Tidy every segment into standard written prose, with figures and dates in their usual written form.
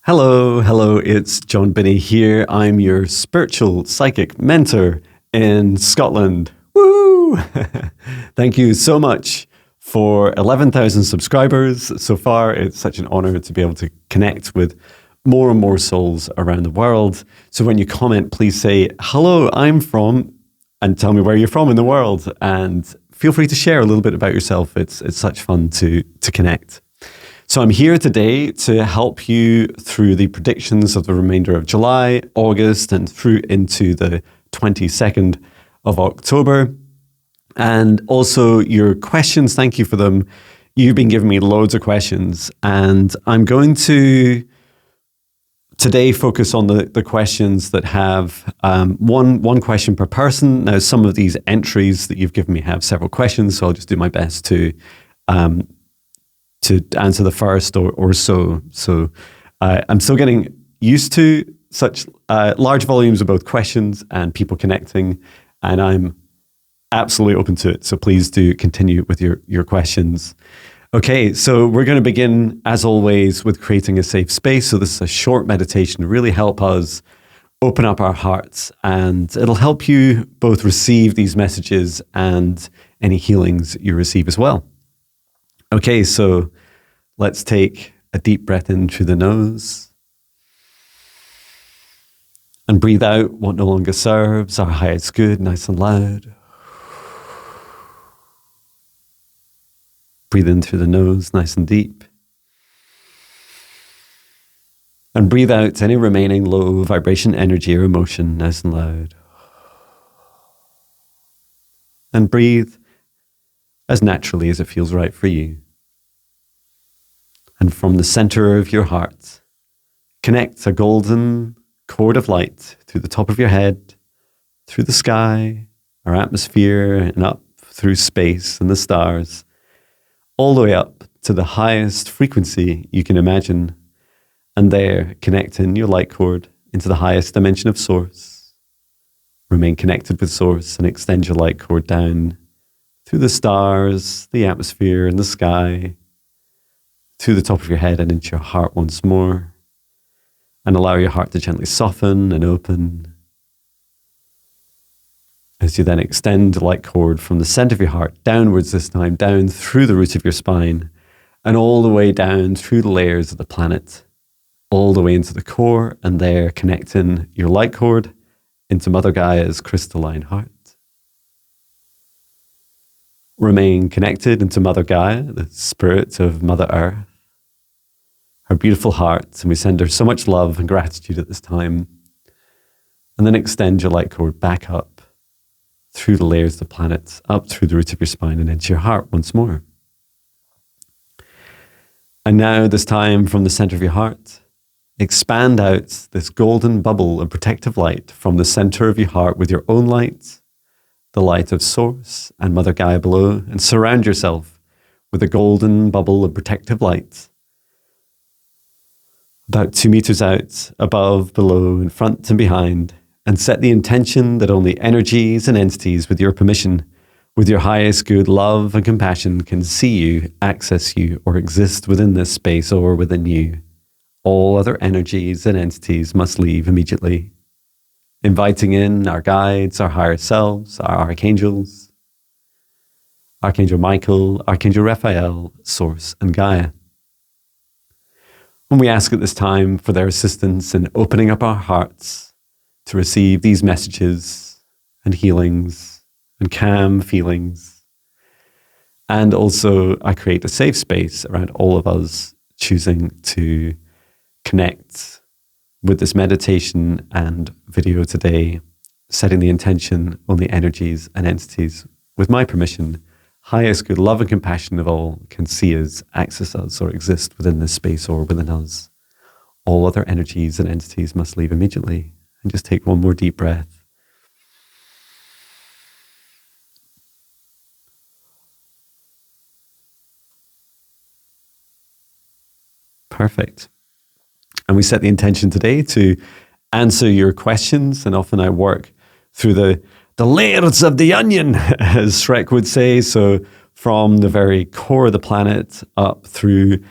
Hello, it's John Binney here. I'm your spiritual psychic mentor in Scotland. Woo! Thank you so much for 11,000 subscribers so far. It's such an honor to be able to connect with more and more souls around the world. So when you comment, please say, hello, I'm from, and tell me where you're from in the world. And feel free to share a little bit about yourself. It's such fun to connect. So I'm here today to help you through the predictions of the remainder of July, August, and through into the 22nd of October. And also your questions, thank you for them. You've been giving me loads of questions, and I'm going to today focus on the questions that have one question per person. Now, some of these entries that you've given me have several questions, so I'll just do my best to answer the first or so. So I'm still getting used to such large volumes of both questions and people connecting, and I'm absolutely open to it. So please do continue with your questions. Okay, so we're going to begin, as always, with creating a safe space. So this is a short meditation to really help us open up our hearts, and it'll help you both receive these messages and any healings you receive as well. Okay, so let's take a deep breath in through the nose and breathe out what no longer serves, our highest good, nice and loud. Breathe in through the nose, nice and deep. And breathe out any remaining low vibration energy or emotion, nice and loud. And breathe as naturally as it feels right for you. And from the center of your heart, connect a golden cord of light through the top of your head, through the sky, our atmosphere, and up through space and the stars, all the way up to the highest frequency you can imagine. And there, connect in your light cord into the highest dimension of Source. Remain connected with Source and extend your light cord down through the stars, the atmosphere, and the sky, to the top of your head and into your heart once more, and allow your heart to gently soften and open as you then extend the light cord from the center of your heart downwards, this time down through the root of your spine and all the way down through the layers of the planet, all the way into the core, and there connecting your light cord into Mother Gaia's crystalline heart. Remain connected into Mother Gaia, the spirit of Mother Earth, her beautiful heart, and we send her so much love and gratitude at this time. And then extend your light cord back up through the layers of the planet, up through the root of your spine and into your heart once more. And now, this time from the center of your heart, expand out this golden bubble of protective light from the center of your heart with your own light, the light of Source and Mother Gaia below, and surround yourself with a golden bubble of protective light, about 2 meters out, above, below, in front and behind, and set the intention that only energies and entities with your permission, with your highest good love and compassion, can see you, access you, or exist within this space or within you. All other energies and entities must leave immediately. Inviting in our guides, our higher selves, our archangels, Archangel Michael, Archangel Raphael, Source, and Gaia. And we ask at this time for their assistance in opening up our hearts to receive these messages and healings and calm feelings. And also, I create a safe space around all of us choosing to connect with this meditation and video today, setting the intention on the energies and entities with my permission, highest good love and compassion of all can see us, access us, or exist within this space or within us. All other energies and entities must leave immediately. And just take one more deep breath. Perfect. And we set the intention today to answer your questions. And often I work through the layers of the onion, as Shrek would say. So from the very core of the planet up through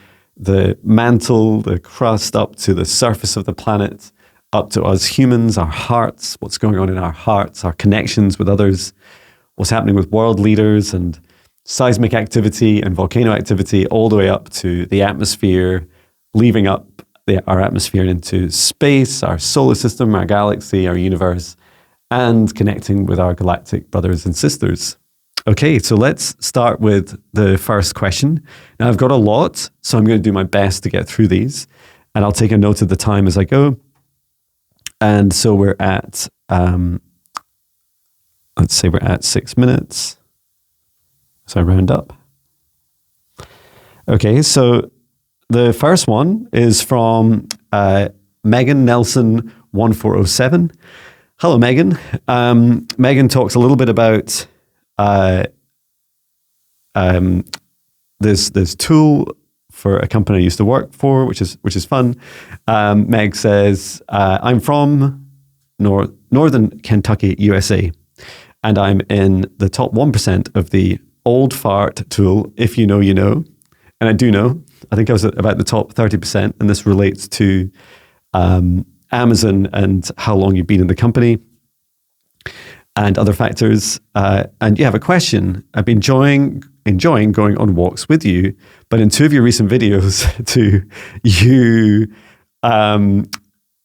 the mantle, the crust, up to the surface of the planet, up to us humans, our hearts, what's going on in our hearts, our connections with others, what's happening with world leaders and seismic activity and volcano activity, all the way up to the atmosphere, leaving up our atmosphere into space, our solar system, our galaxy, our universe, and connecting with our galactic brothers and sisters. Okay, so let's start with the first question. Now, I've got a lot, so I'm going to do my best to get through these, and I'll take a note of the time as I go. And so we're at, let's say we're at 6 minutes. So I round up. Okay, so the first one is from Megan Nelson 1407. Hello, Megan. Megan talks a little bit about this tool for a company I used to work for, which is fun. Meg says, I'm from Northern Kentucky, USA, and I'm in the top 1% of the old fart tool, if you know, you know. And I do know. I think I was at about the top 30%, and this relates to Amazon and how long you've been in the company and other factors. And you have a question. I've been enjoying going on walks with you, but in 2 of your recent videos,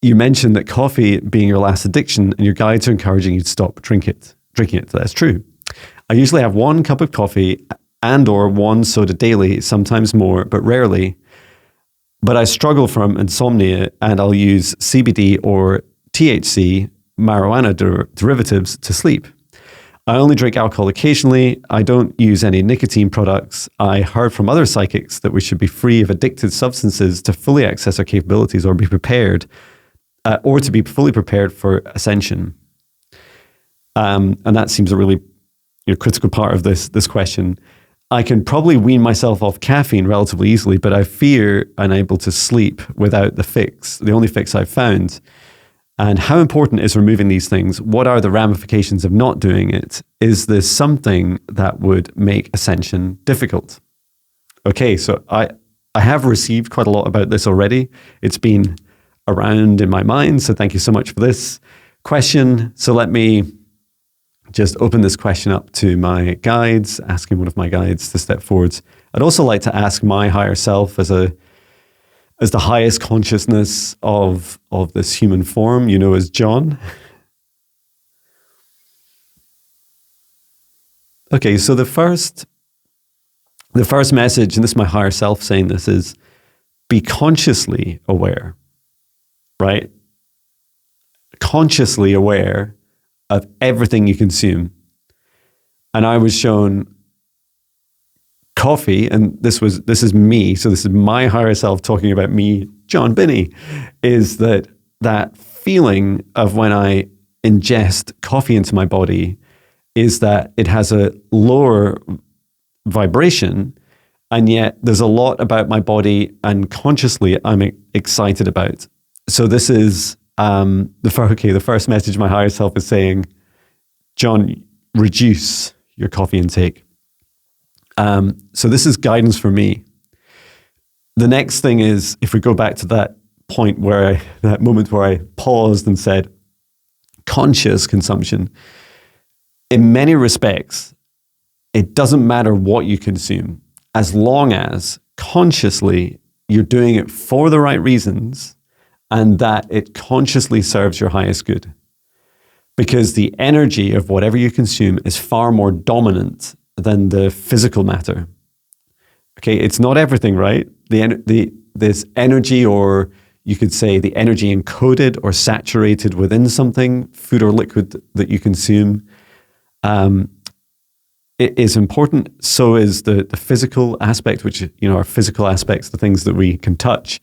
you mentioned that coffee being your last addiction, and your guides are encouraging you to stop drinking it. That's true. I usually have 1 cup of coffee and or 1 soda daily, sometimes more, but rarely. But I struggle from insomnia, and I'll use CBD or THC, marijuana derivatives, to sleep. I only drink alcohol occasionally. I don't use any nicotine products. I heard from other psychics that we should be free of addicted substances to fully access our capabilities or be prepared, or to be fully prepared for ascension. And that seems a really critical part of this question. I can probably wean myself off caffeine relatively easily, but I fear unable to sleep without the only fix I've found. And how important is removing these things? What are the ramifications of not doing it? Is this something that would make ascension difficult? Okay, so I have received quite a lot about this already. It's been around in my mind, so thank you so much for this question. So let me just open this question up to my guides, asking one of my guides to step forwards. I'd also like to ask my higher self as the highest consciousness of this human form, as John. Okay, so the first message, and this is my higher self saying this, is be consciously aware, right? Consciously aware of everything you consume. And I was shown coffee, and this is me, so this is my higher self talking about me, John Binney, is that feeling of when I ingest coffee into my body is that it has a lower vibration, and yet there's a lot about my body and consciously I'm excited about. So this is the first message my higher self is saying, John, reduce your coffee intake. So this is guidance for me. The next thing is, if we go back to that point that moment where I paused and said, conscious consumption, in many respects, it doesn't matter what you consume, as long as consciously you're doing it for the right reasons and that it consciously serves your highest good. Because the energy of whatever you consume is far more dominant than the physical matter. Okay, it's not everything, right? This energy, or you could say the energy encoded or saturated within something, food or liquid that you consume, it is important. So is the physical aspect, which our physical aspects, the things that we can touch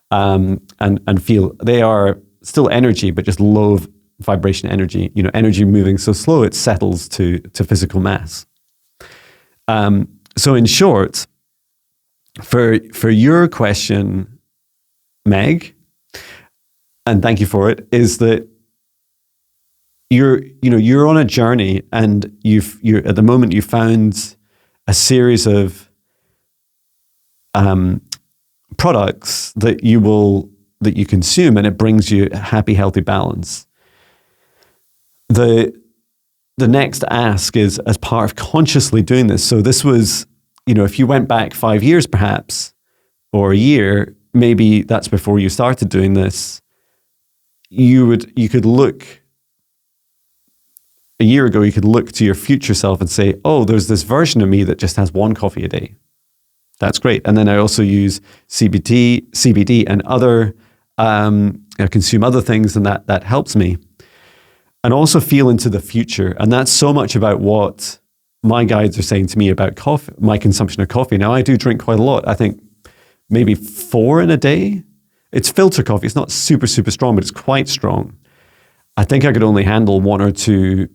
and feel. They are still energy, but just low vibration energy. Energy moving so slow it settles to physical mass. So in short, for your question, Meg, and thank you for it, is that you're on a journey, and you're at the moment you found a series of products that you consume, and it brings you a happy, healthy balance. The next ask is as part of consciously doing this. So this was, if you went back 5 years perhaps, or a year, maybe that's before you started doing this, you could look, a year ago, you could look to your future self and say, oh, there's this version of me that just has 1 coffee a day. That's great. And then I also use CBD and other, I consume other things, and that helps me. And also feel into the future. And that's so much about what my guides are saying to me about coffee, my consumption of coffee. Now, I do drink quite a lot. I think maybe 4 in a day. It's filter coffee. It's not super, super strong, but it's quite strong. I think I could only handle 1 or 2,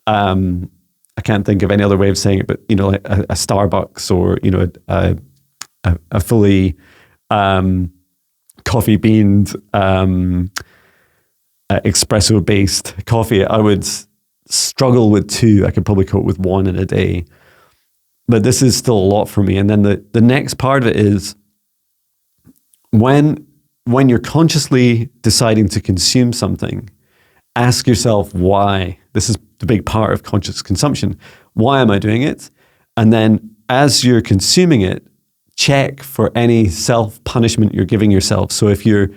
I can't think of any other way of saying it, but, like a Starbucks or, a fully coffee beaned, espresso-based coffee. I would struggle with 2. I could probably cope with 1 in a day. But this is still a lot for me. And then the next part of it is when you're consciously deciding to consume something, ask yourself why. This is the big part of conscious consumption. Why am I doing it? And then as you're consuming it, check for any self-punishment you're giving yourself. So if you're,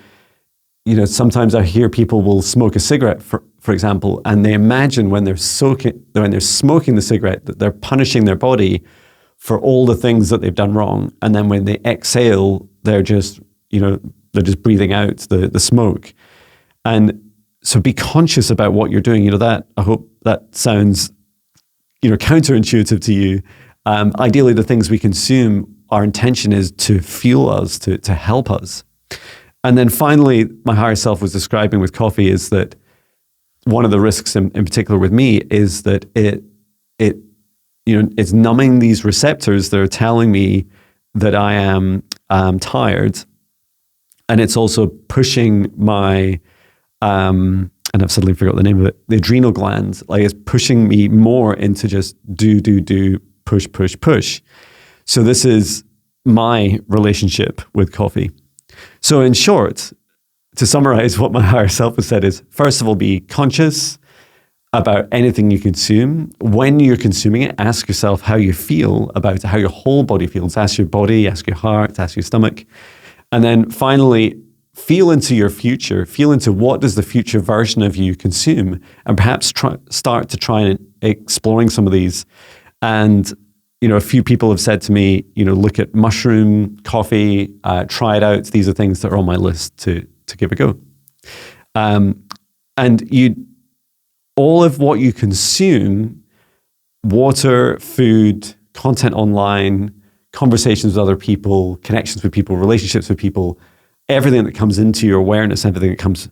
sometimes I hear people will smoke a cigarette, for example, and they imagine when they're smoking the cigarette that they're punishing their body for all the things that they've done wrong. And then when they exhale, they're just breathing out the smoke. And so be conscious about what you're doing. That, I hope that sounds, counterintuitive to you. Ideally, the things we consume, our intention is to fuel us, to help us. And then finally, my higher self was describing with coffee is that one of the risks in particular with me is that it's numbing these receptors that are telling me that I am tired. And it's also pushing my, and I've suddenly forgot the name of it, the adrenal glands, like it's pushing me more into just do, push. So this is my relationship with coffee. So in short, to summarize what my higher self has said is, first of all, be conscious about anything you consume. When you're consuming it, ask yourself how you feel about it, how your whole body feels. Ask your body, ask your heart, ask your stomach. And then finally, feel into your future. Feel into what does the future version of you consume, and perhaps start to try and exploring some of these. And a few people have said to me, look at mushroom coffee, try it out. These are things that are on my list to give a go. And all of what you consume, water, food, content online, conversations with other people, connections with people, relationships with people, everything that comes into your awareness, everything that comes,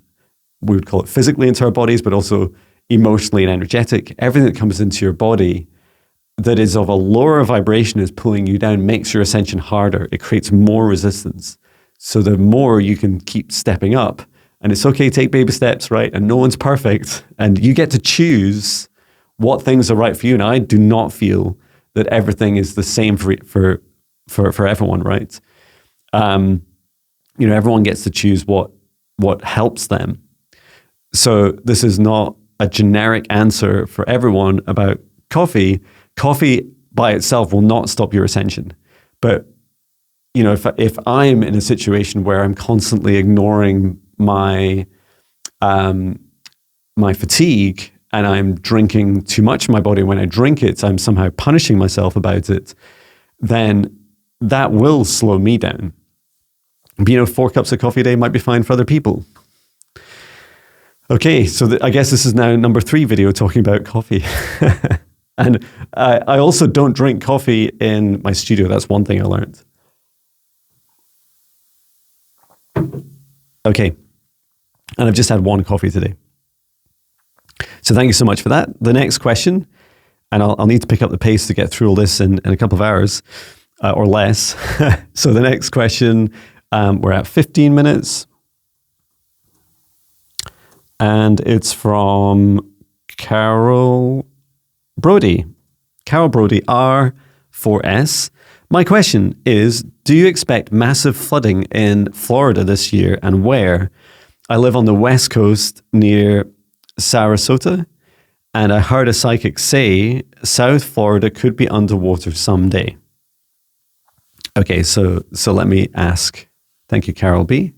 we would call it physically into our bodies, but also emotionally and energetic, everything that comes into your body that is of a lower vibration is pulling you down, makes your ascension harder. It creates more resistance. So the more you can keep stepping up, and it's okay, take baby steps, right? And no one's perfect. And you get to choose what things are right for you. And I do not feel that everything is the same for everyone, right? Everyone gets to choose what helps them. So this is not a generic answer for everyone about coffee. Coffee by itself will not stop your ascension. But, if I'm in a situation where I'm constantly ignoring my fatigue and I'm drinking too much in my body, when I drink it, I'm somehow punishing myself about it, then that will slow me down. 4 cups of coffee a day might be fine for other people. Okay, so I guess this is now number 3 video talking about coffee. And I also don't drink coffee in my studio. That's one thing I learned. Okay, and I've just had 1 coffee today. So thank you so much for that. The next question, and I'll need to pick up the pace to get through all this in a couple of hours or less. So the next question, we're at 15 minutes. And it's from Carol Brody, R4S. My question is, do you expect massive flooding in Florida this year, and where? I live on the West Coast near Sarasota, and I heard a psychic say South Florida could be underwater someday. Okay, so let me ask. Thank you, Carol B.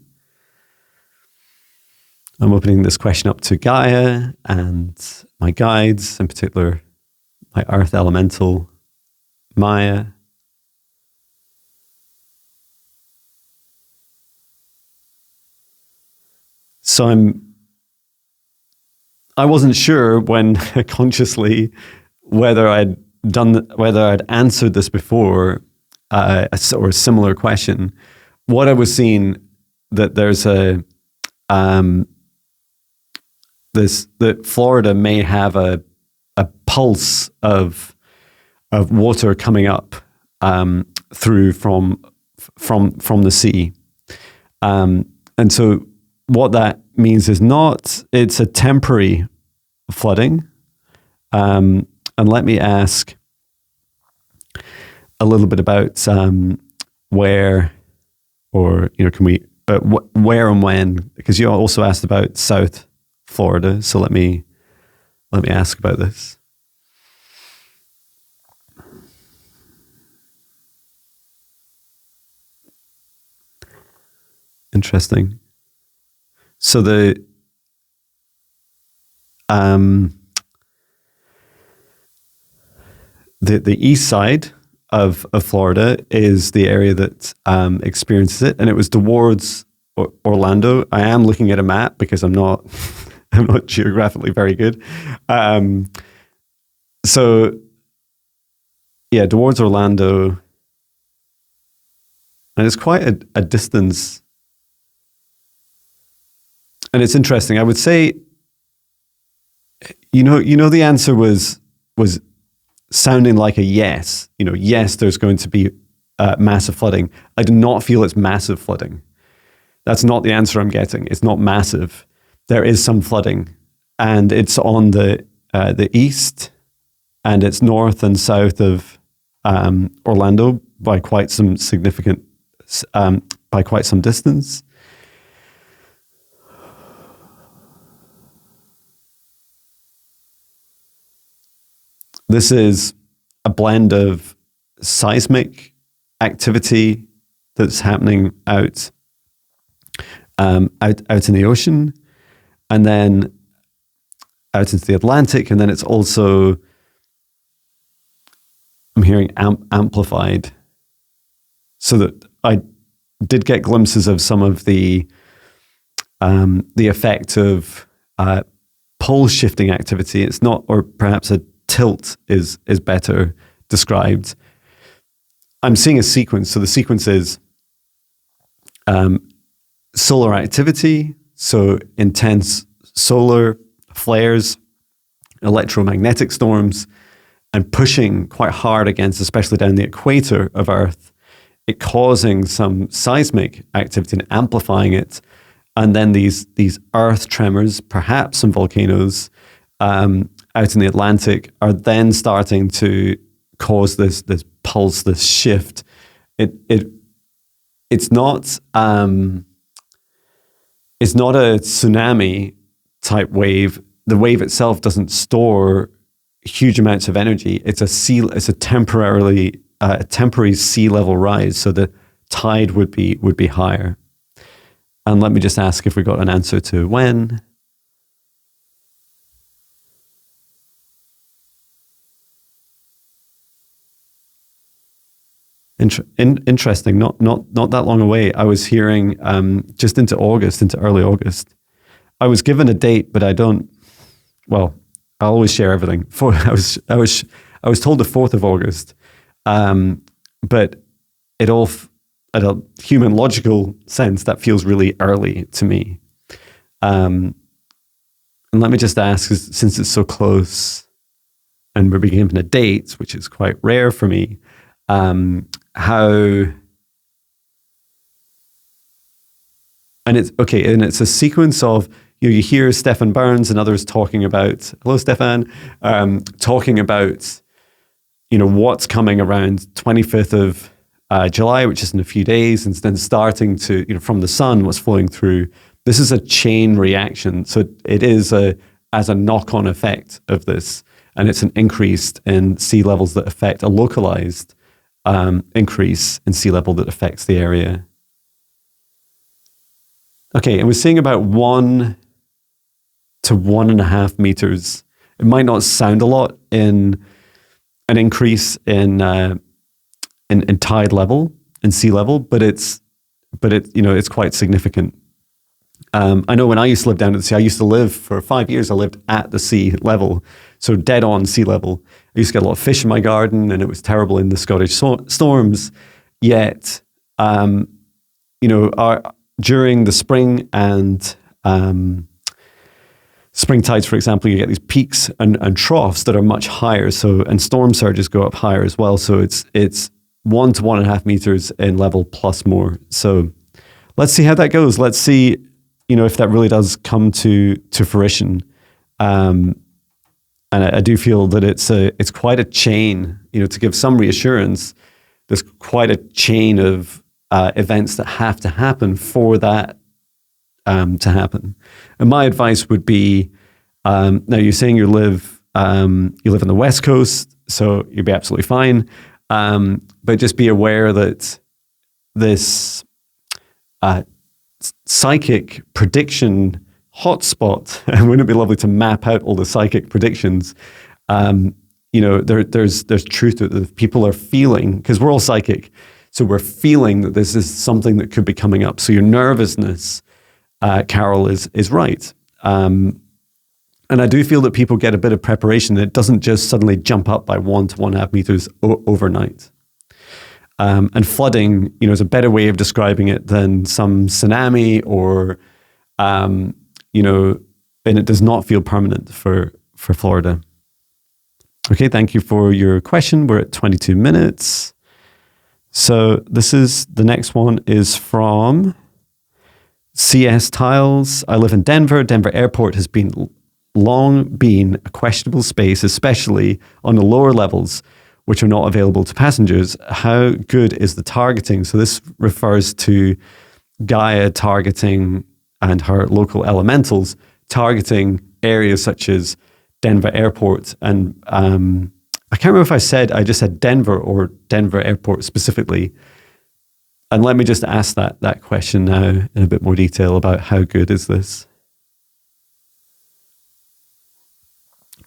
I'm opening this question up to Gaia and my guides, in particular my Earth Elemental, Maya. So I wasn't sure when consciously whether I'd answered this before, or a similar question. What I was seeing that there's that Florida may have a pulse of water coming up through from the sea, and so what that means is it's a temporary flooding. And let me ask a little bit about where, or, can we, where and when, because you also asked about South Florida. So let me ask about this. Interesting. So the east side of Florida is the area that experiences it, and it was towards Orlando. I am looking at a map because I'm not geographically very good. So yeah, towards Orlando, and it's quite a distance. And it's interesting. I would say, the answer was sounding like a yes. Yes, there's going to be massive flooding. I do not feel it's massive flooding. That's not the answer I'm getting. It's not massive. There is some flooding, and it's on the east, and it's north and south of Orlando by quite some distance. This is a blend of seismic activity that's happening out in the ocean, and then out into the Atlantic, and then it's also, I'm hearing amplified, so that I did get glimpses of some of the effect of pole shifting activity. It's not, or perhaps a tilt is better described. I'm seeing a sequence. So the sequence is solar activity, so intense solar flares, electromagnetic storms, and pushing quite hard against, especially down the equator of Earth, it causing some seismic activity and amplifying it. And then these earth tremors, perhaps some volcanoes, out in the Atlantic, are then starting to cause this pulse, this shift. It's not a tsunami type wave. The wave itself doesn't store huge amounts of energy. It's a temporary sea level rise, so the tide would be higher. And let me just ask if we got an answer to when. Interesting. Not that long away. I was hearing just into early August. I was given a date, but I don't. Well, I'll always share everything. I was told the 4th of August, but it all, at a human logical sense, that feels really early to me. And let me just ask, since it's so close, and we're being given a date, which is quite rare for me. How, and it's a sequence of, you hear Stefan Burns and others talking about, hello Stefan, talking about, what's coming around 25th July, which is in a few days, and then starting to, from the sun, what's flowing through. This is a chain reaction. So it is as a knock-on effect of this, and it's an increase in sea levels that affect a localized increase in sea level that affects the area. Okay, and we're seeing about 1 to 1.5 meters. It might not sound a lot in an increase in tide level, in sea level, but it's quite significant. I know when I used to live down at the sea, I used to live for 5 years, I lived at the sea level, so dead on sea level. I used to get a lot of fish in my garden, and it was terrible in the Scottish storms. Yet, during the spring and spring tides, for example, you get these peaks and troughs that are much higher. So, and storm surges go up higher as well. So it's 1 to 1.5 meters in level plus more. So let's see how that goes. Let's see, if that really does come to fruition. And I do feel that it's quite a chain, to give some reassurance. There's quite a chain of events that have to happen for that to happen. And my advice would be, now you're saying you live on the West Coast, so you'll be absolutely fine. But just be aware that this psychic prediction hotspot, and wouldn't it be lovely to map out all the psychic predictions? There's truth to it that people are feeling, because we're all psychic, so we're feeling that this is something that could be coming up. So your nervousness, Carol, is right. And I do feel that people get a bit of preparation. It doesn't just suddenly jump up by 1 to 1.5 meters overnight. And flooding, is a better way of describing it than some tsunami or, and it does not feel permanent for Florida. Okay, thank you for your question. We're at 22 minutes. So the next one is from CS Tiles. I live in Denver. Denver Airport has long been a questionable space, especially on the lower levels, which are not available to passengers. How good is the targeting? So this refers to Gaia targeting and her local elementals targeting areas such as Denver Airport. And I can't remember if I just said Denver or Denver Airport specifically. And let me just ask that question now in a bit more detail about how good is this.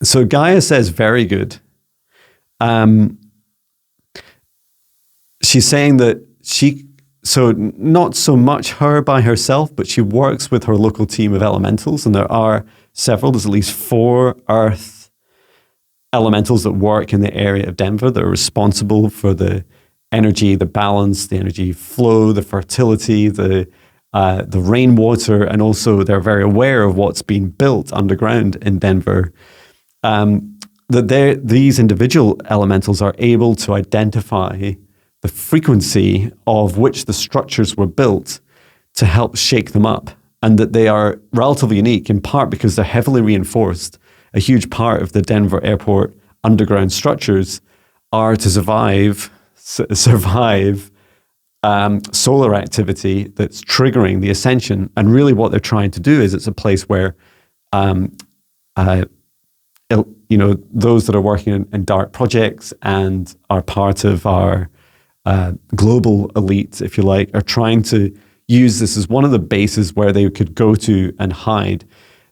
So Gaia says very good. She's saying that so not so much her by herself, but she works with her local team of elementals, and there are several. There's at least 4 earth elementals that work in the area of Denver that are responsible for the energy, the balance, the energy flow, the fertility, the rainwater, and also they're very aware of what's being built underground in Denver. That these individual elementals are able to identify the frequency of which the structures were built to help shake them up, and that they are relatively unique in part because they're heavily reinforced. A huge part of the Denver Airport underground structures are to survive solar activity that's triggering the Ascension. And really what they're trying to do is it's a place where those that are working in dark projects and are part of our global elite, if you like, are trying to use this as one of the bases where they could go to and hide.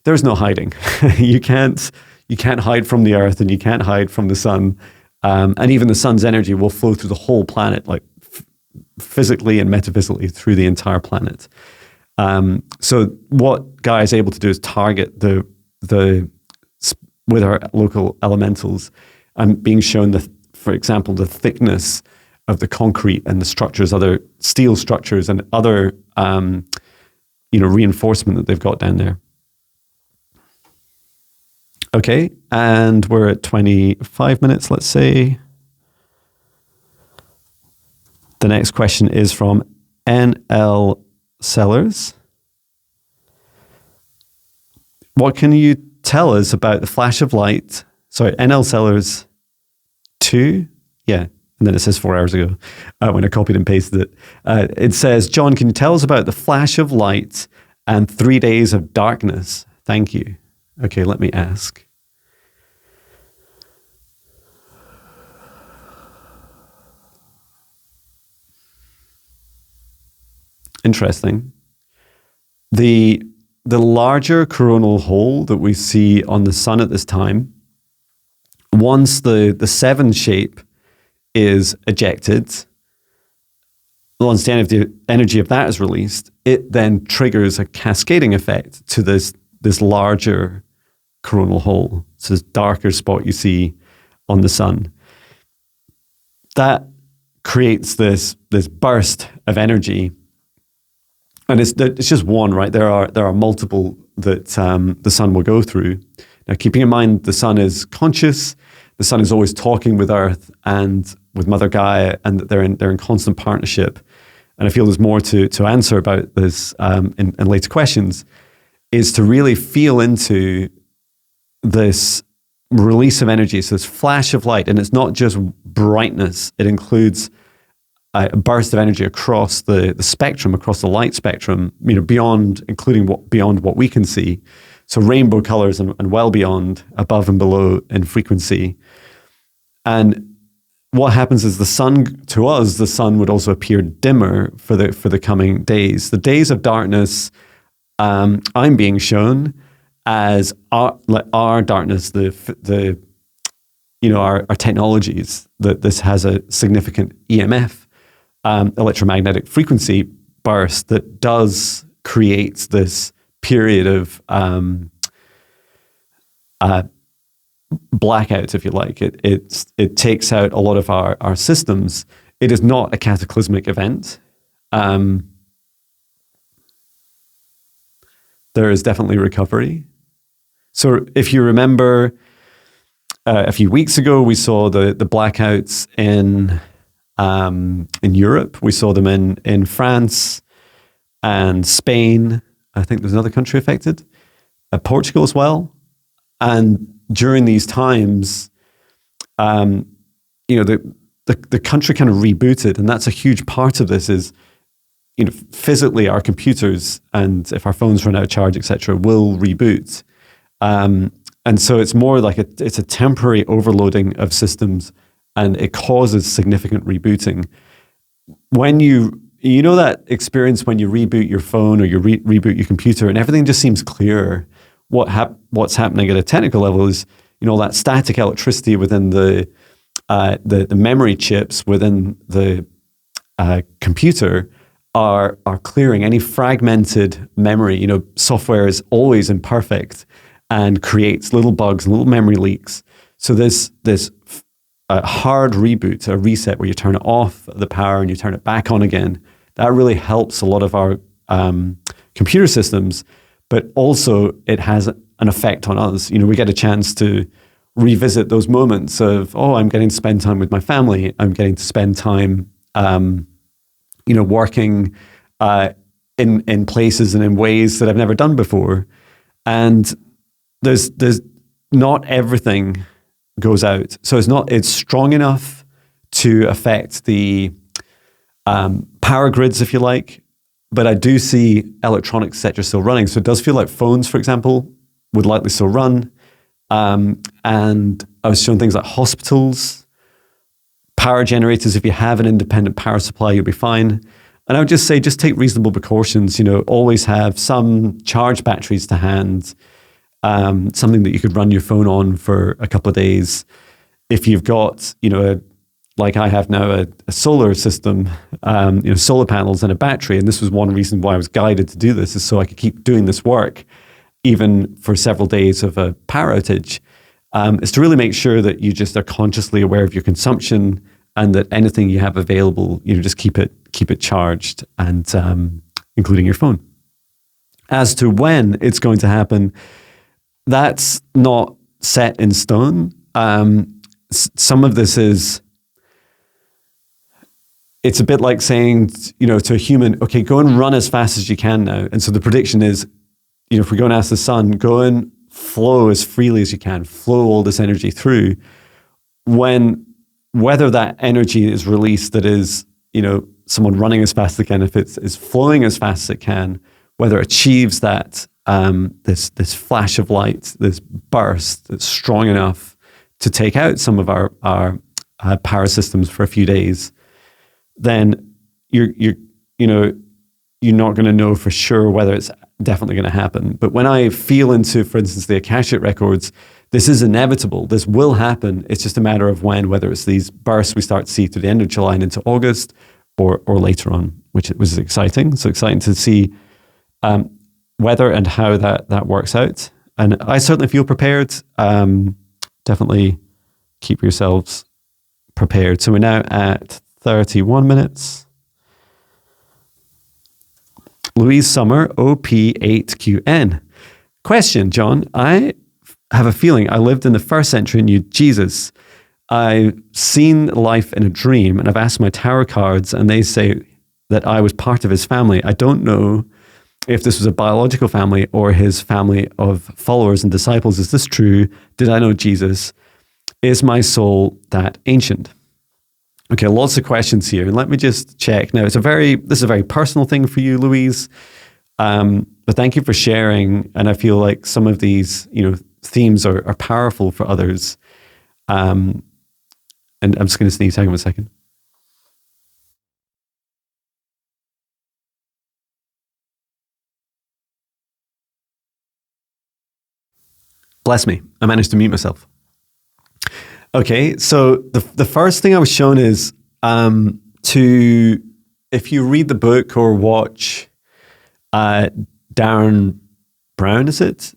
There's no hiding. You can't hide from the earth, and you can't hide from the sun. And even the sun's energy will flow through the whole planet, like physically and metaphysically through the entire planet. So what Gaia is able to do is target with our local elementals, and being shown for example, the thickness of the concrete and the structures, other steel structures and other, reinforcement that they've got down there. Okay, and we're at 25 minutes, let's say. The next question is from NL Sellers. What can you tell us about the flash of light? Sorry, NL Sellers 2? Yeah, And then it says 4 hours ago when I copied and pasted it. It says, John, can you tell us about the flash of light and 3 days of darkness? Thank you. Okay, let me ask. Interesting. The larger coronal hole that we see on the sun at this time, once the 7 shape is ejected, once the energy of that is released, it then triggers a cascading effect to this larger coronal hole. So this darker spot you see on the sun. That creates this burst of energy. And it's just one, right? There are multiple that the sun will go through. Now, keeping in mind the sun is conscious, the sun is always talking with Earth and with Mother Gaia, and that they're in constant partnership. And I feel there's more to answer about this in later questions, is to really feel into this release of energy. So this flash of light, and it's not just brightness; it includes a burst of energy across the spectrum, across the light spectrum, beyond what we can see. So rainbow colors and well beyond, above and below in frequency. And what happens is the sun would also appear dimmer for the coming days. The days of darkness, I'm being shown as our darkness, our technologies, that this has a significant EMF, electromagnetic frequency burst that does create this period of blackout, if you like. It takes out a lot of our systems. It is not a cataclysmic event. There is definitely recovery. So if you remember, a few weeks ago, we saw the blackouts in Europe. We saw them in France and Spain. I think there's another country affected, Portugal as well. And during these times, the country kind of rebooted, and that's a huge part of this. Is physically our computers, and if our phones run out of charge, etc., will reboot. And so it's more like it's a temporary overloading of systems, and it causes significant rebooting. When you that experience when you reboot your phone or you reboot your computer and everything just seems clearer. What's happening at a technical level is that static electricity within the memory chips within the computer are clearing any fragmented memory. Software is always imperfect and creates little bugs and little memory leaks. So this hard reboot, a reset where you turn it off the power and you turn it back on again, that really helps a lot of our computer systems, but also it has an effect on us. We get a chance to revisit those moments of, I'm getting to spend time with my family. I'm getting to spend time, working in places and in ways that I've never done before. And there's not everything goes out. So it's strong enough to affect the power grids, if you like. But I do see electronic sector still running. So it does feel like phones, for example, would likely still run. And I was showing things like hospitals, power generators. If you have an independent power supply, you'll be fine. And I would just say, just take reasonable precautions. Always have some charge batteries to hand, something that you could run your phone on for a couple of days. If you've got, like I have now, a solar system, solar panels and a battery. And this was one reason why I was guided to do this, is so I could keep doing this work, even for several days of a power outage, is to really make sure that you just are consciously aware of your consumption, and that anything you have available, just keep it charged, and including your phone. As to when it's going to happen, that's not set in stone. Some of this is, it's a bit like saying, to a human, okay, go and run as fast as you can now. And so the prediction is, if we go and ask the sun, go and flow as freely as you can, flow all this energy through. When whether that energy is released, that is, someone running as fast as they can, if it's flowing as fast as it can, whether it achieves that this flash of light, this burst that's strong enough to take out some of our power systems for a few days, then you're not going to know for sure whether it's definitely going to happen. But when I feel into, for instance, the Akashic records, this is inevitable. This will happen. It's just a matter of when, whether it's these bursts we start to see through the end of July and into August, or later on, which was exciting. So exciting to see whether and how that works out. And I certainly feel prepared. Definitely keep yourselves prepared. So we're now at 31 minutes. Louise Summer, OP8QN. Question, John. I have a feeling I lived in the 1st century and knew Jesus. I've seen life in a dream, and I've asked my tarot cards, and they say that I was part of his family. I don't know if this was a biological family or his family of followers and disciples. Is this true? Did I know Jesus? Is my soul that ancient? Okay, lots of questions here. And let me just check. Now, this is a very personal thing for you, Louise. But thank you for sharing. And I feel like some of these, themes are powerful for others. And I'm just going to sneeze. Hang on a second. Bless me. I managed to mute myself. Okay, so the first thing I was shown is if you read the book or watch Darren Brown, is it?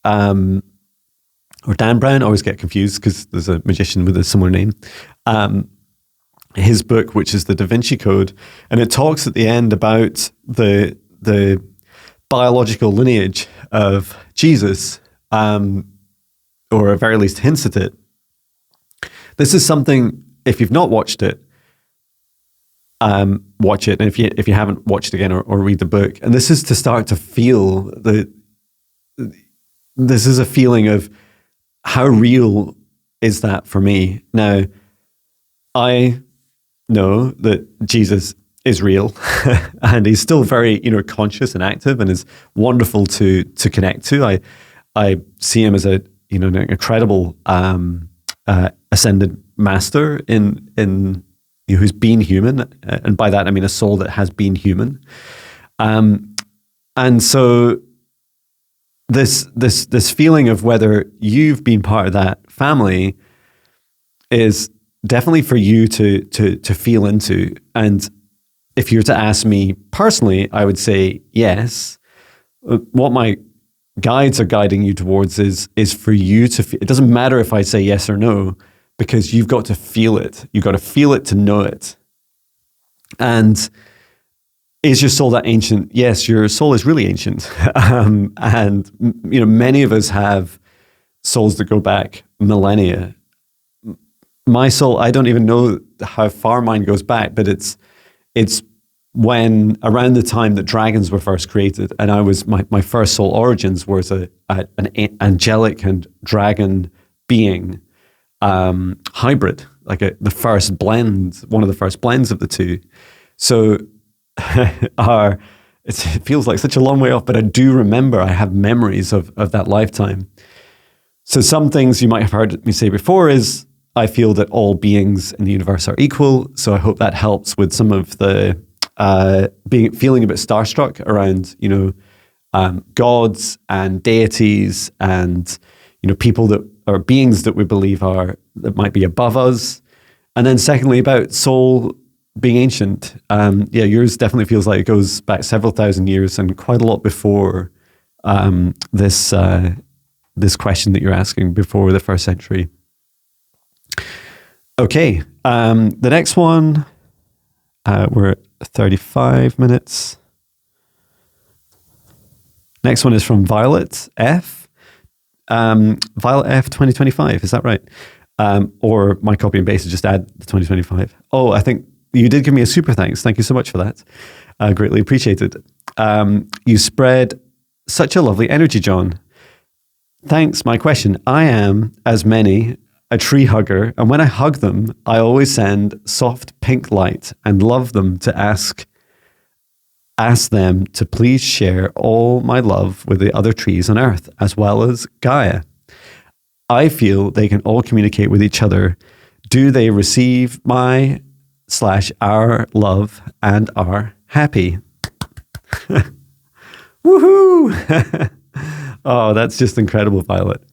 Or Dan Brown, I always get confused because there's a magician with a similar name. His book, which is the Da Vinci Code, and it talks at the end about the biological lineage of Jesus, or at very least hints at it. This is something, if you've not watched it, watch it. And if you haven't watched it again or read the book, and this is to start to feel this is a feeling of how real is that for me. Now, I know that Jesus is real and he's still very, conscious and active and is wonderful to connect to. I see him as an incredible ascended master in who's been human, and by that I mean a soul that has been human. And so this feeling of whether you've been part of that family is definitely for you to feel into. And if you were to ask me personally, I would say yes. What my guides are guiding you towards is for you to feel. It doesn't matter if I say yes or no, because you've got to feel it. You've got to feel it to know it. And is your soul that ancient? Yes, your soul is really ancient. And many of us have souls that go back millennia. My soul, I don't even know how far mine goes back, but it's when around the time that dragons were first created, and I was my first soul origins was an angelic and dragon being hybrid, like the first blend, one of the first blends of the two. So it feels like such a long way off, but I do remember, I have memories of that lifetime. So some things you might have heard me say before is, I feel that all beings in the universe are equal. So I hope that helps with some of the feeling a bit starstruck around, gods and deities and, people that are beings that we believe that might be above us. And then secondly, about soul being ancient. Yours definitely feels like it goes back several thousand years and quite a lot before this question that you're asking, before the 1st century. Okay, the next one, we're at 35 minutes. Next one is from Violet F. Violet F 2025, is that right? Or my copy and paste, just add the 2025. Oh, I think you did give me a super thanks. Thank you so much for that. Greatly appreciated. You spread such a lovely energy, John. Thanks. My question, I am, as many, a tree hugger, and when I hug them, I always send soft pink light and love them to ask them to please share all my love with the other trees on Earth, as well as Gaia. I feel they can all communicate with each other. Do they receive my/our love and are happy? Woohoo! Oh, that's just incredible, Violet.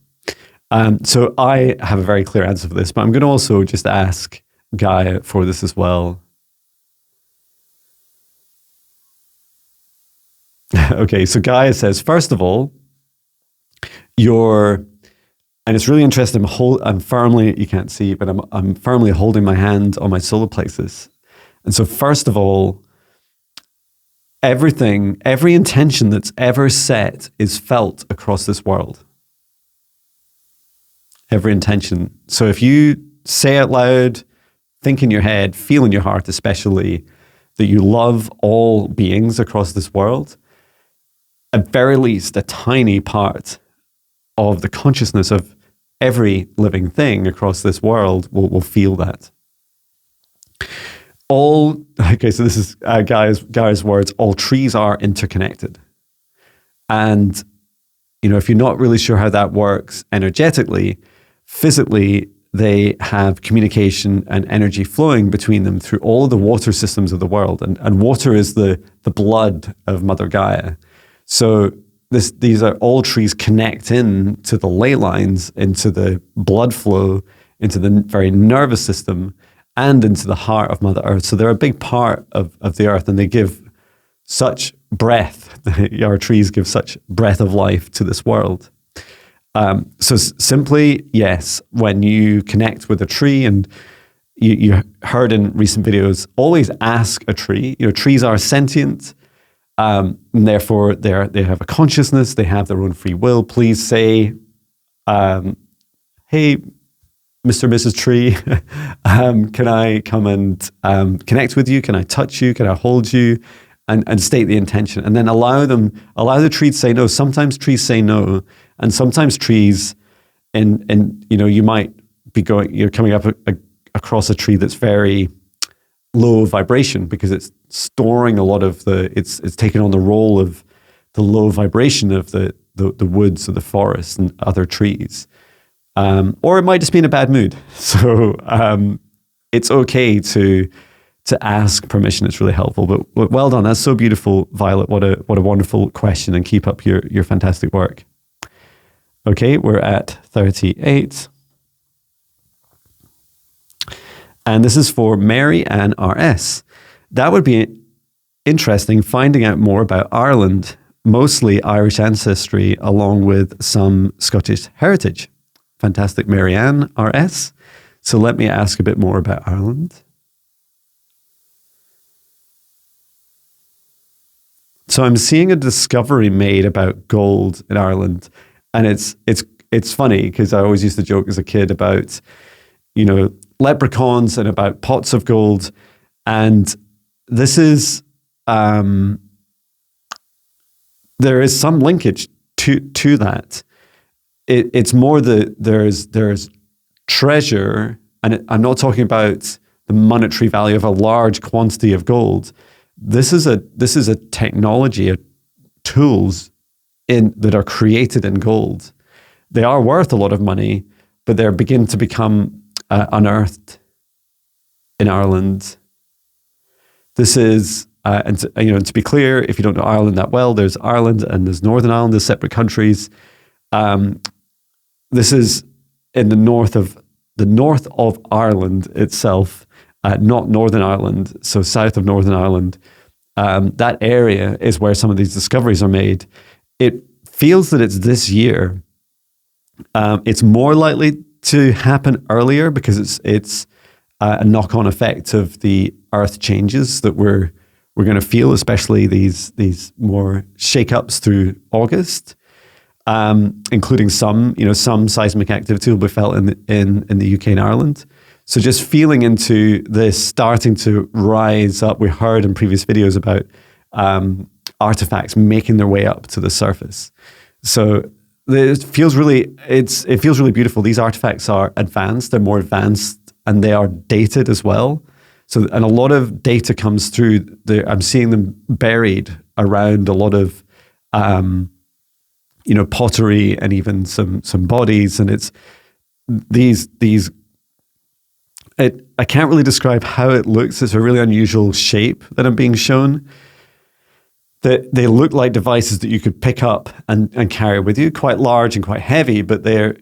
So I have a very clear answer for this, but I'm going to also just ask Gaia for this as well. Okay, so Gaia says, first of all, and it's really interesting, I'm firmly, you can't see, but I'm firmly holding my hand on my solar plexus. And so first of all, every intention that's ever set is felt across this world. Every intention. So if you say out loud, think in your head, feel in your heart especially, that you love all beings across this world, at very least a tiny part of the consciousness of every living thing across this world will feel that. Okay, so this is Gaia's words, all trees are interconnected. And, if you're not really sure how that works energetically, physically, they have communication and energy flowing between them through all of the water systems of the world. And water is the blood of Mother Gaia. So these are all trees connect in to the ley lines, into the blood flow, into the very nervous system, and into the heart of Mother Earth. So they're a big part of the earth, and they give such breath. Our trees give such breath of life to this world. So simply, yes, when you connect with a tree, and you heard in recent videos, always ask a tree. Trees are sentient, and therefore they have a consciousness, they have their own free will. Please say, hey, Mr. and Mrs. Tree, can I come and connect with you? Can I touch you? Can I hold you? And state the intention, and then allow the tree to say no. Sometimes trees say no, and sometimes trees, you might be coming up across a tree that's very low vibration because it's storing a lot of it's taking on the role of the low vibration of the woods or the forests and other trees, or it might just be in a bad mood. So it's okay to ask permission. It's really helpful. But well done. That's so beautiful, Violet. What a wonderful question, and keep up your fantastic work. Okay, we're at 38. And this is for MaryAnnRS. That would be interesting, finding out more about Ireland, mostly Irish ancestry, along with some Scottish heritage. Fantastic, MaryAnnRS. So let me ask a bit more about Ireland. So I'm seeing a discovery made about gold in Ireland, and it's funny because I always used to joke as a kid about, leprechauns and about pots of gold, and this is there is some linkage to that. It's more there's treasure, and I'm not talking about the monetary value of a large quantity of gold. This is a technology, tools that are created in gold. They are worth a lot of money, but they're beginning to become unearthed in Ireland. This is, to be clear, if you don't know Ireland that well, there's Ireland and there's Northern Ireland, there's separate countries. This is in the north of Ireland itself. Not Northern Ireland, so south of Northern Ireland. That area is where some of these discoveries are made. It feels that it's this year. It's more likely to happen earlier because it's a knock-on effect of the Earth changes that we're going to feel, especially these more shake-ups through August, including some seismic activity will be felt in the UK and Ireland. So just feeling into this starting to rise up. We heard in previous videos about artifacts making their way up to the surface. So it feels really beautiful. These artifacts are advanced. They're more advanced, and they are dated as well. So, and a lot of data comes through. I'm seeing them buried around a lot of, pottery and even some bodies. And it's these. I can't really describe how it looks. It's a really unusual shape that I'm being shown. That they look like devices that you could pick up and carry with you, quite large and quite heavy, but they're,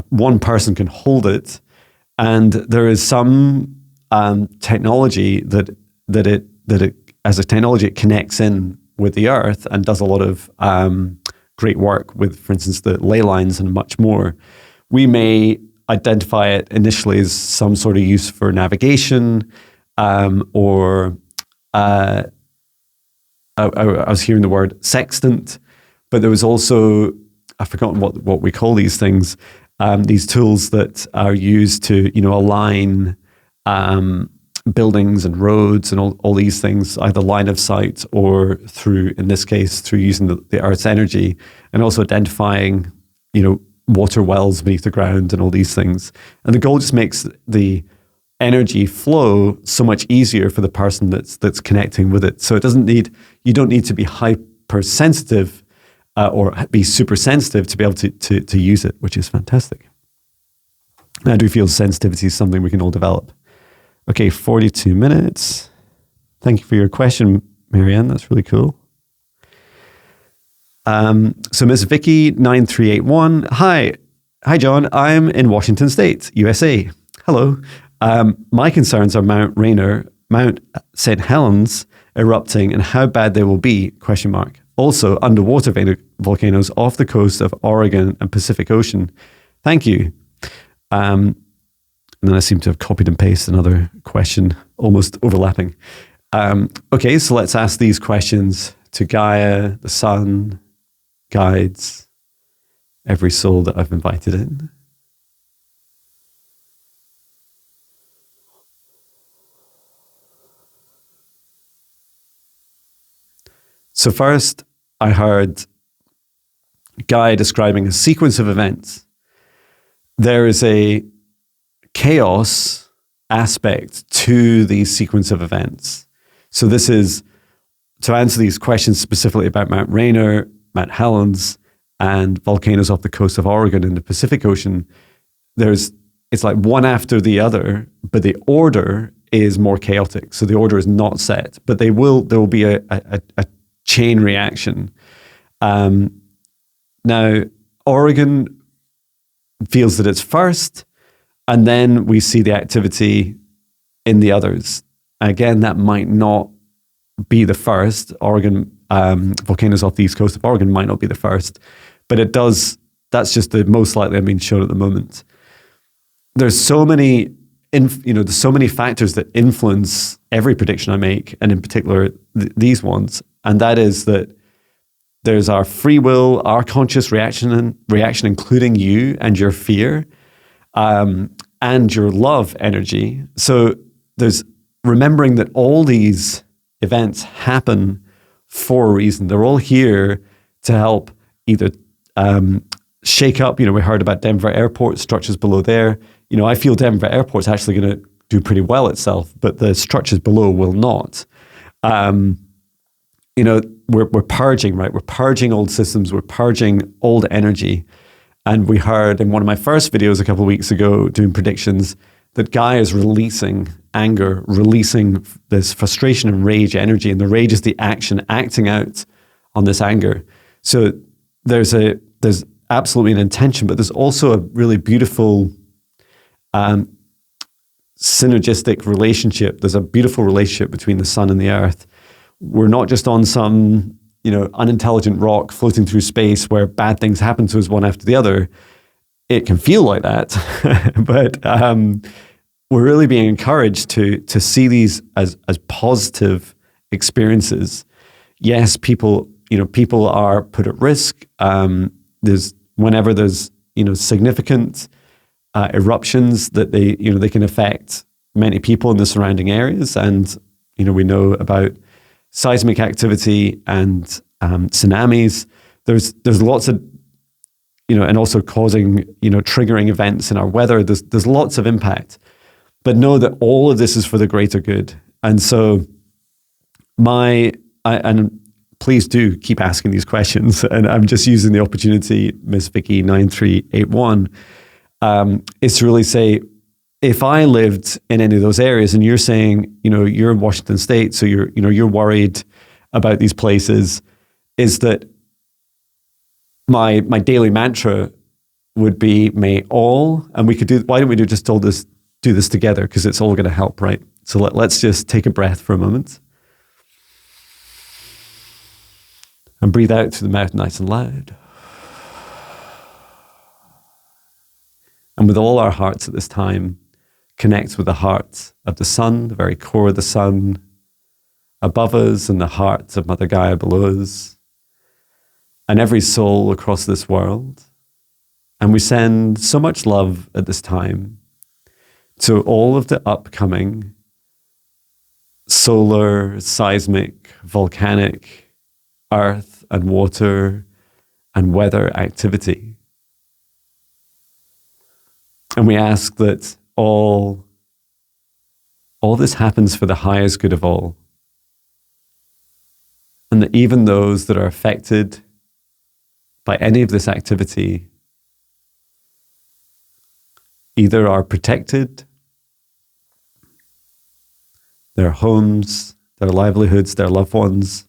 one person can hold it. And there is some technology that it as a technology, it connects in with the earth and does a lot of great work with, for instance, the ley lines and much more. We may identify it initially as some sort of use for navigation, or I was hearing the word sextant, but there was also, I've forgotten what we call these things, these tools that are used to, align buildings and roads and all these things, either line of sight or through, in this case, through using the Earth's energy, and also identifying, water wells beneath the ground and all these things. And the goal just makes the energy flow so much easier for the person that's connecting with it. So you don't need to be hypersensitive or be super sensitive to be able to use it, which is fantastic. And I do feel sensitivity is something we can all develop. Okay, 42 minutes. Thank you for your question, MaryAnn. That's really cool. So Miss Vicky 9381. Hi, John. I'm in Washington State, USA. Hello. My concerns are Mount Rainier, Mount St. Helens erupting, and how bad they will be, ? Also, underwater volcanoes off the coast of Oregon and Pacific Ocean. Thank you. And then I seem to have copied and pasted another question, almost overlapping. Okay, so let's ask these questions to Gaia, the sun, guides, every soul that I've invited in. So first, I heard Gaia describing a sequence of events. There is a chaos aspect to the sequence of events. So this is to answer these questions specifically about Mount Rainier, Mount Helens, and volcanoes off the coast of Oregon in the Pacific Ocean. It's like one after the other, but the order is more chaotic. So the order is not set, but there will be a chain reaction. Now, Oregon feels that it's first, and then we see the activity in the others. Again, that might not be the first. Oregon, volcanoes off the east coast of Oregon might not be the first, but it does. That's just the most likely I'm being shown at the moment. There's so many, there's so many factors that influence every prediction I make, and in particular these ones. And that is that there's our free will, our conscious reaction, including you and your fear, and your love energy. So there's remembering that all these events happen for a reason. They're all here to help either shake up. We heard about Denver Airport, structures below there. I feel Denver Airport's actually going to do pretty well itself, but the structures below will not. We're purging, right? We're purging old systems. We're purging old energy. And we heard in one of my first videos a couple of weeks ago doing predictions that Gaia is releasing anger, releasing this frustration and rage energy. And the rage is the action, acting out on this anger. So there's absolutely an intention, but there's also a really beautiful synergistic relationship. There's a beautiful relationship between the sun and the earth. We're not just on some, unintelligent rock floating through space where bad things happen to us one after the other. It can feel like that, but we're really being encouraged to see these as positive experiences. Yes, people are put at risk. Whenever there's significant eruptions that they can affect many people in the surrounding areas, and we know about seismic activity and tsunamis. There's lots of and also causing, triggering events in our weather. There's lots of impact. But know that all of this is for the greater good. And so and please do keep asking these questions. And I'm just using the opportunity, Miss Vicky 9381, is to really say, if I lived in any of those areas, and you're saying, you're in Washington State, so you're worried about these places, is that my daily mantra would be may all, and we could why don't we do this together, because it's all going to help, right? So let's just take a breath for a moment. And breathe out through the mouth nice and loud. And with all our hearts at this time, connect with the heart of the sun, the very core of the sun, above us, and the heart of Mother Gaia below us, and every soul across this world. And we send so much love at this time to all of the upcoming solar, seismic, volcanic, earth and water and weather activity. And we ask that all this happens for the highest good of all. And that even those that are affected by any of this activity either are protected, their homes, their livelihoods, their loved ones,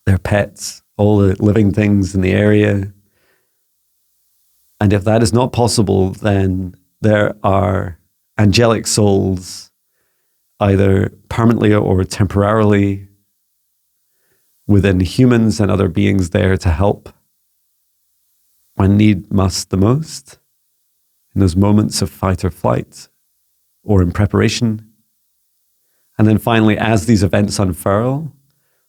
their pets, all the living things in the area. And if that is not possible, then there are angelic souls, either permanently or temporarily, within humans and other beings there to help when need must the most, in those moments of fight or flight, or in preparation. And then finally, as these events unfurl,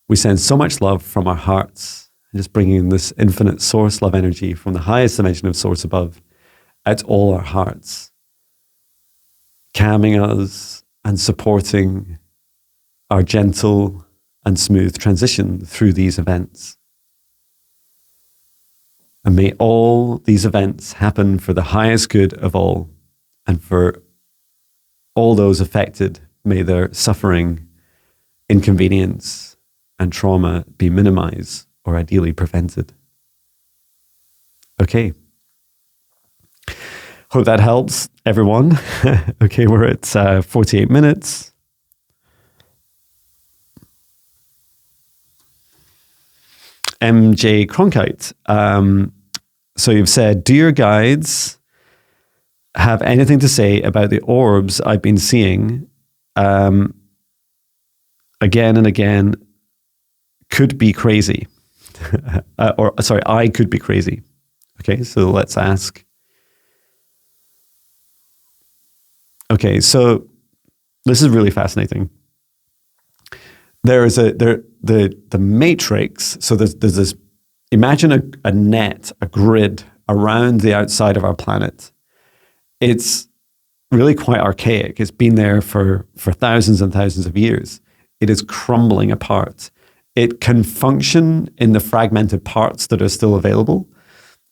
we send so much love from our hearts, and just bringing this infinite source love energy from the highest dimension of source above at all our hearts, calming us and supporting our gentle and smooth transition through these events. And may all these events happen for the highest good of all, and for all those affected, may their suffering, inconvenience, and trauma be minimized or ideally prevented. Okay. Hope that helps, everyone. Okay, we're at 48 minutes. MJ Cronkite. So you've said, do your guides have anything to say about the orbs I've been seeing again and again? Could be crazy. I could be crazy. Okay, so let's ask. Okay, so this is really fascinating. There is the matrix. So there's this. Imagine a net, a grid around the outside of our planet. It's really quite archaic. It's been there for thousands and thousands of years. It is crumbling apart. It can function in the fragmented parts that are still available.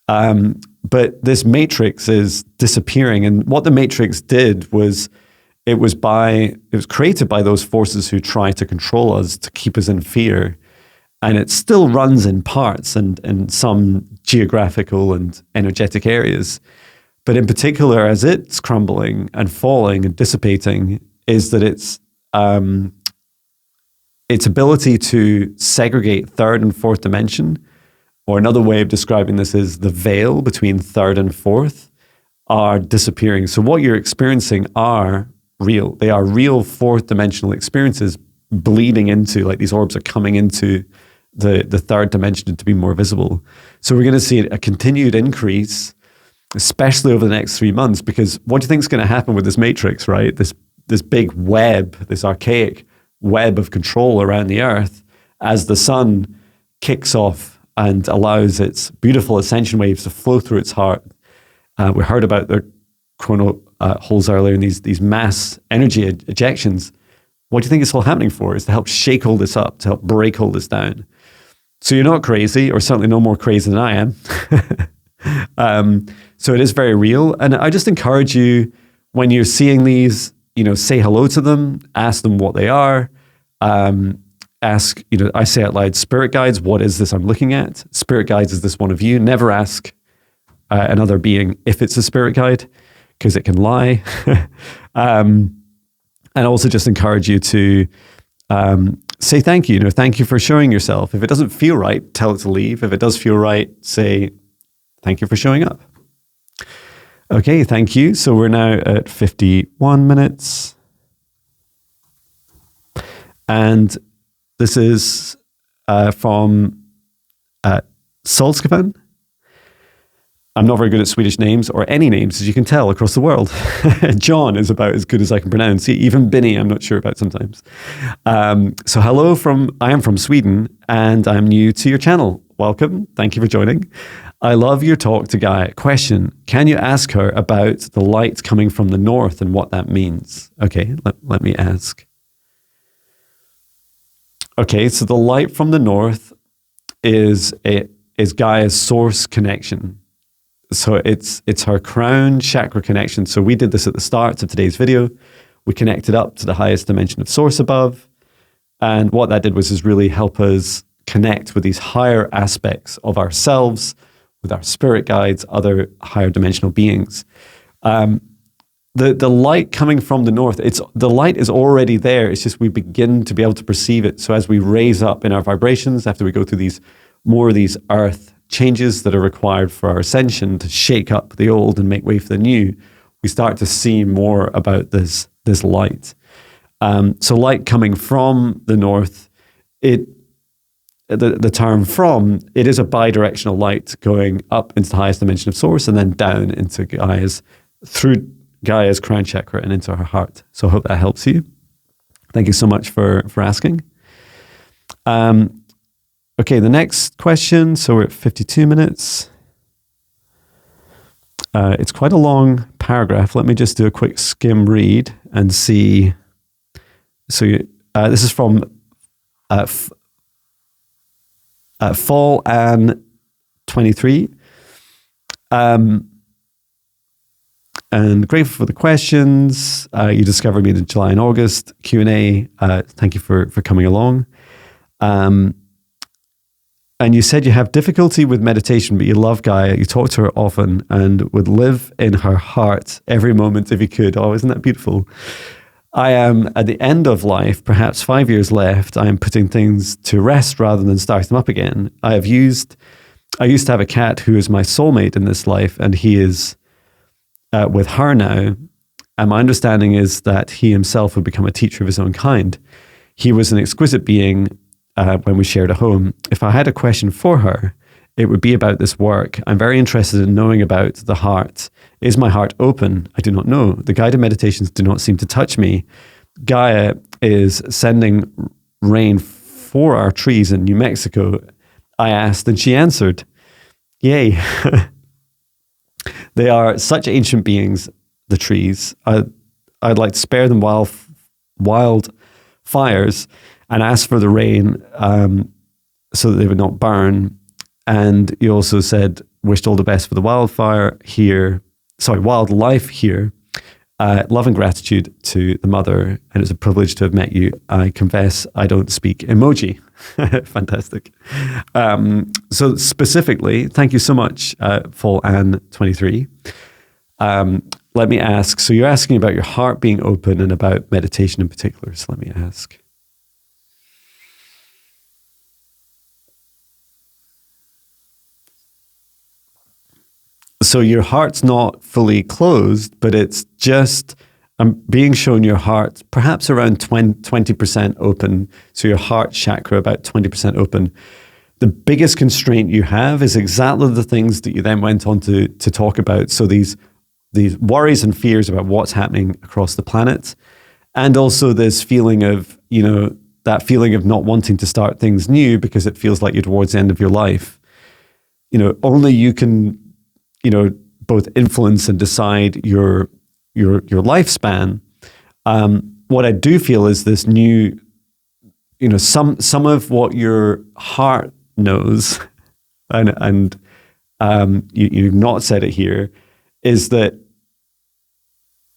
But this matrix is disappearing. And what the matrix did was, it was created by those forces who try to control us, to keep us in fear. And it still runs in parts and in some geographical and energetic areas. But in particular, as it's crumbling and falling and dissipating, is that its ability to segregate third and fourth dimension, or another way of describing this is the veil between third and fourth, are disappearing. So what you're experiencing are real. They are real fourth dimensional experiences bleeding into, like these orbs are coming into the third dimension to be more visible. So we're going to see a continued increase, especially over the next 3 months, because what do you think is going to happen with this matrix, right? This big web, this archaic web of control around the earth, as the sun kicks off and allows its beautiful ascension waves to flow through its heart. We heard about the chrono holes earlier, and these mass energy ejections. What do you think it's all happening for? Is to help shake all this up, to help break all this down. So you're not crazy, or certainly no more crazy than I am. So it is very real. And I just encourage you, when you're seeing these, say hello to them, ask them what they are. Ask, I say out loud, spirit guides, what is this I'm looking at? Spirit guides, is this one of you? Never ask another being if it's a spirit guide, because it can lie. And also just encourage you to say thank you. Thank you for showing yourself. If it doesn't feel right, tell it to leave. If it does feel right, say thank you for showing up. Okay, thank you. So we're now at 51 minutes. And this is from solskivan. I'm not very good at Swedish names, or any names, as you can tell, across the world. John is about as good as I can pronounce. Even Binny, I'm not sure about sometimes. So hello I am from Sweden, and I'm new to your channel. Welcome. Thank you for joining. I love your talk to Gaia. Question, can you ask her about the light coming from the north and what that means? Okay, let me ask. Okay, so the light from the north is Gaia's source connection. So it's her crown chakra connection. So we did this at the start of today's video. We connected up to the highest dimension of source above. And what that did was really help us connect with these higher aspects of ourselves, with our spirit guides, other higher dimensional beings. The light coming from the north, the light is already there. It's just we begin to be able to perceive it. So as we raise up in our vibrations, after we go through these earth changes that are required for our ascension to shake up the old and make way for the new, we start to see more about this light. So light coming from the north, the term from, it is a bidirectional light going up into the highest dimension of source and then down into through Gaia's crown chakra and into her heart. So I hope that helps you. Thank you so much for asking. Okay, the next question. So we're at 52 minutes. It's quite a long paragraph. Let me just do a quick skim read and see. So this is from Fall Ann 23. And grateful for the questions. You discovered me in July and August Q&A. Thank you for coming along. And you said you have difficulty with meditation, but you love Gaia. You talk to her often and would live in her heart every moment if you could. Oh, isn't that beautiful? I am at the end of life, perhaps 5 years left. I am putting things to rest rather than starting them up again. I used to have a cat who is my soulmate in this life, and he is with her now. And my understanding is that he himself would become a teacher of his own kind. He was an exquisite being when we shared a home. If I had a question for her, it would be about this work. I'm very interested in knowing about the heart. Is my heart open? I do not know. The guided meditations do not seem to touch me. Gaia is sending rain for our trees in New Mexico. I asked and she answered. Yay. They are such ancient beings, the trees. I'd like to spare them wild fires and ask for the rain so that they would not burn. And you also said, wished all the best for the wildlife here. Love and gratitude to the mother. And it's a privilege to have met you. I confess I don't speak emoji. Fantastic. So specifically, thank you so much, Fall Ann 23. Let me ask, so you're asking about your heart being open and about meditation in particular. So let me ask. So your heart's not fully closed, but it's just, I'm being shown your heart perhaps around 20% open. So your heart chakra about 20% open. The biggest constraint you have is exactly the things that you then went on to talk about. So these worries and fears about what's happening across the planet. And also this feeling of, that feeling of not wanting to start things new because it feels like you're towards the end of your life. Only you can, both influence and decide your lifespan. What I do feel is this new, some of what your heart knows and you've not said it here, is that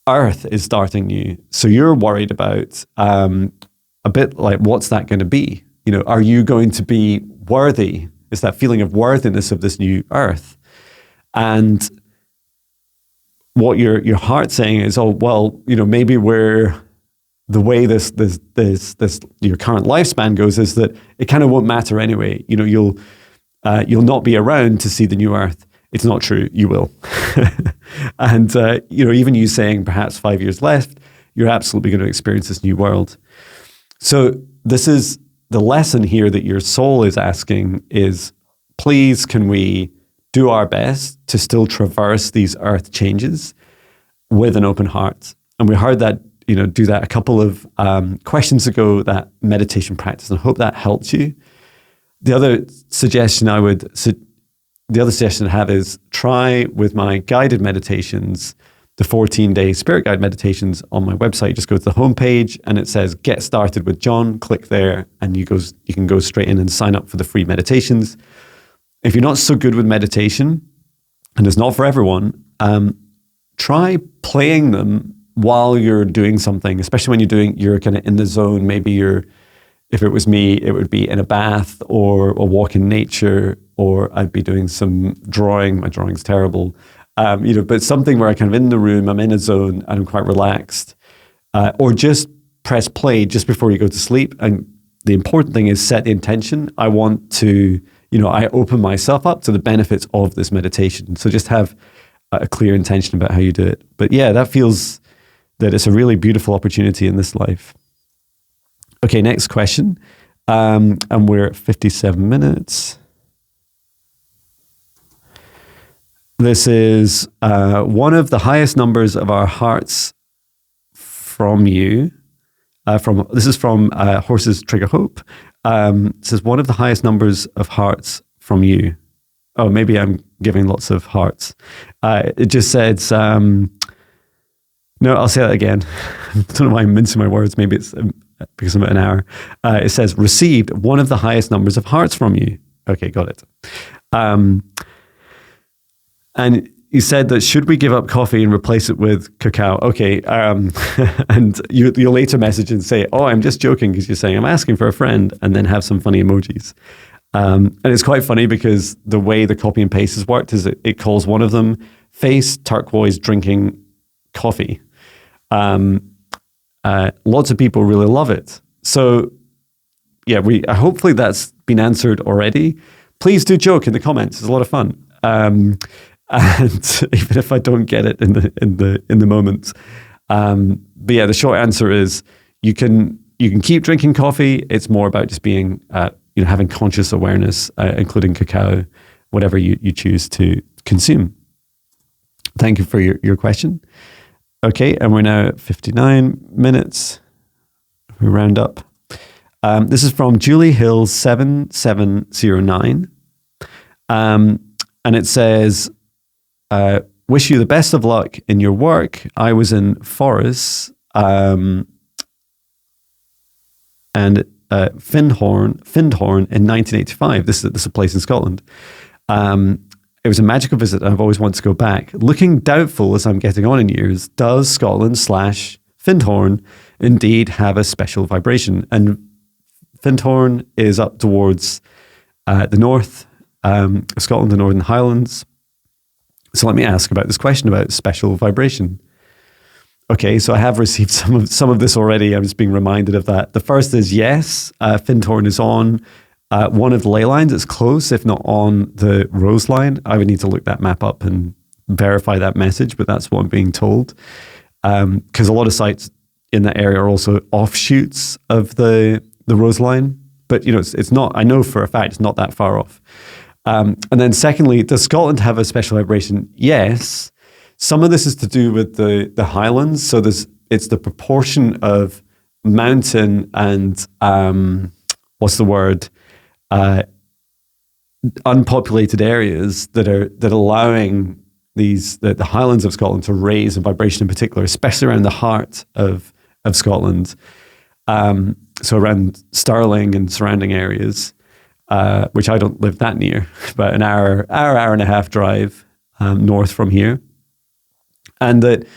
Earth is starting new. So you're worried about a bit like, what's that going to be? Are you going to be worthy? It's that feeling of worthiness of this new Earth. And what your heart's saying is, oh, well, maybe the way this your current lifespan goes is that it kind of won't matter anyway. You'll not be around to see the new Earth. It's not true. You will. And, even you saying perhaps 5 years left, you're absolutely going to experience this new world. So this is the lesson here that your soul is asking is, please, can we do our best to still traverse these Earth changes with an open heart? And we heard that, do that a couple of questions ago, that meditation practice, and I hope that helped you. The other suggestion I have is try with my guided meditations, the 14-day spirit guide meditations on my website. Just go to the homepage and it says Get Started with John. Click there and you can go straight in and sign up for the free meditations. If you're not so good with meditation, and it's not for everyone, try playing them while you're doing something, especially when you're kind of in the zone. Maybe if it was me, it would be in a bath or a walk in nature, or I'd be doing some drawing. My drawing's terrible. But something where I'm kind of in the room, I'm in a zone, and I'm quite relaxed. Or just press play just before you go to sleep. And the important thing is set the intention. I want to, I open myself up to the benefits of this meditation. So just have a clear intention about how you do it. But yeah, that feels that it's a really beautiful opportunity in this life. Okay, next question. And we're at 57 minutes. This is one of the highest numbers of our hearts from you. This is from HorsesTriggerHope. It says one of the highest numbers of hearts from you. Oh, maybe I'm giving lots of hearts. It just says, no, I'll say that again. I don't know why I'm mincing my words. Maybe it's because I'm at an hour. It says received one of the highest numbers of hearts from you. Okay, got it. And you said that should we give up coffee and replace it with cacao? Okay, and you'll later message and say, oh, I'm just joking, because you're saying I'm asking for a friend, and then have some funny emojis. And it's quite funny because the way the copy and paste has worked is it calls one of them face turquoise drinking coffee. Lots of people really love it. So yeah, hopefully that's been answered already. Please do joke in the comments. It's a lot of fun. And even if I don't get it in the moment. But yeah, the short answer is you can keep drinking coffee. It's more about just being, having conscious awareness, including cacao, whatever you choose to consume. Thank you for your question. Okay, and we're now at 59 minutes. We round up. This is from Julie Hill 7709. And it says, wish you the best of luck in your work. I was in Forres and Findhorn in 1985. This is a place in Scotland. It was a magical visit, and I've always wanted to go back. Looking doubtful as I'm getting on in years, does Scotland/Findhorn indeed have a special vibration? And Findhorn is up towards the north of Scotland, the Northern Highlands. So let me ask about this question about special vibration. Okay, so I have received some of this already. I'm just being reminded of that. The first is yes, Findhorn is on one of the ley lines. It's close, if not on the rose line. I would need to look that map up and verify that message, but that's what I'm being told. Because a lot of sites in that area are also offshoots of the rose line. But it's not. I know for a fact it's not that far off. And then secondly, does Scotland have a special vibration? Yes. Some of this is to do with the highlands. So it's the proportion of mountain and unpopulated areas that are allowing the highlands of Scotland to raise in vibration in particular, especially around the heart of Scotland. So around Stirling and surrounding areas. which I don't live that near, but an hour and a half drive north from here. And that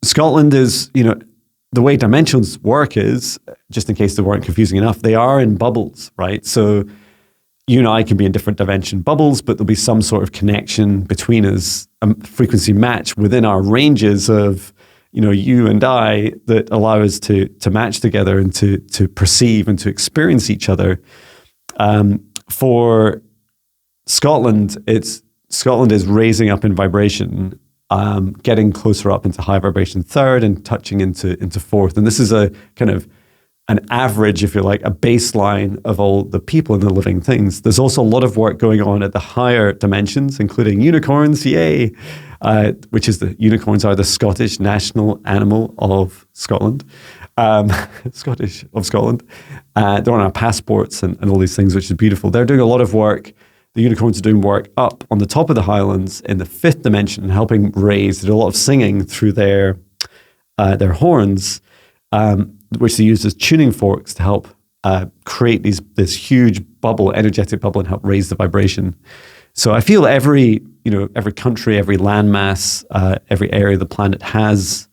Scotland is, the way dimensions work is, just in case they weren't confusing enough, they are in bubbles, right? So you and I can be in different dimension bubbles, but there'll be some sort of connection between us, a frequency match within our ranges of, you and I, that allow us to match together and to perceive and to experience each other. For Scotland, Scotland is raising up in vibration, getting closer up into high vibration third and touching into fourth. And this is a kind of an average, if you like, a baseline of all the people and the living things. There's also a lot of work going on at the higher dimensions, including unicorns, yay, unicorns are the Scottish national animal of Scotland. Scottish of Scotland. They're on our passports and all these things, which is beautiful. They're doing a lot of work. The unicorns are doing work up on the top of the Highlands in the fifth dimension, helping raise. They do a lot of singing through their horns, which they use as tuning forks to help create this huge bubble, energetic bubble, and help raise the vibration. So I feel every country, every landmass, every area of the planet has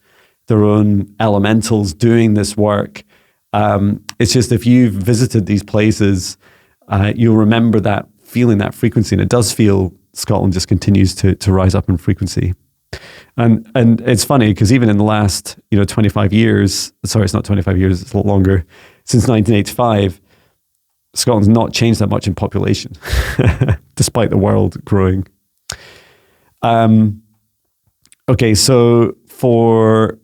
their own elementals doing this work. It's just if you've visited these places, you'll remember that feeling, that frequency, and it does feel Scotland just continues to rise up in frequency. And it's funny because even in the last 25 years, sorry, it's not 25 years, it's a lot longer, since 1985, Scotland's not changed that much in population, despite the world growing. Okay, so for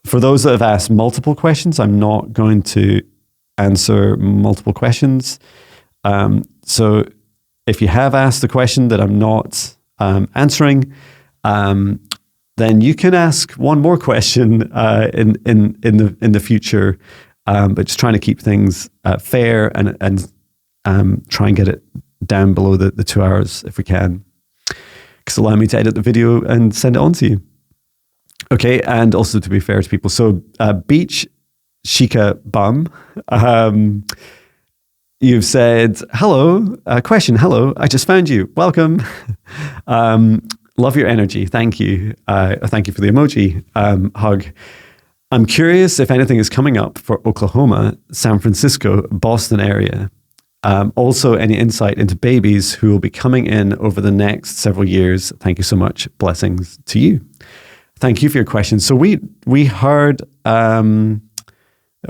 those that have asked multiple questions, I'm not going to answer multiple questions. So if you have asked a question that I'm not answering, then you can ask one more question in the future. But just trying to keep things fair and try and get it down below the 2 hours if we can, because allow me to edit the video and send it on to you. Okay, and also to be fair to people. So Beachchicabum, you've said, hello, question, hello, I just found you, welcome. Love your energy, thank you. Thank you for the emoji hug. I'm curious if anything is coming up for Oklahoma, San Francisco, Boston area. Also, any insight into babies who will be coming in over the next several years. Thank you so much. Blessings to you. Thank you for your question. So we heard, have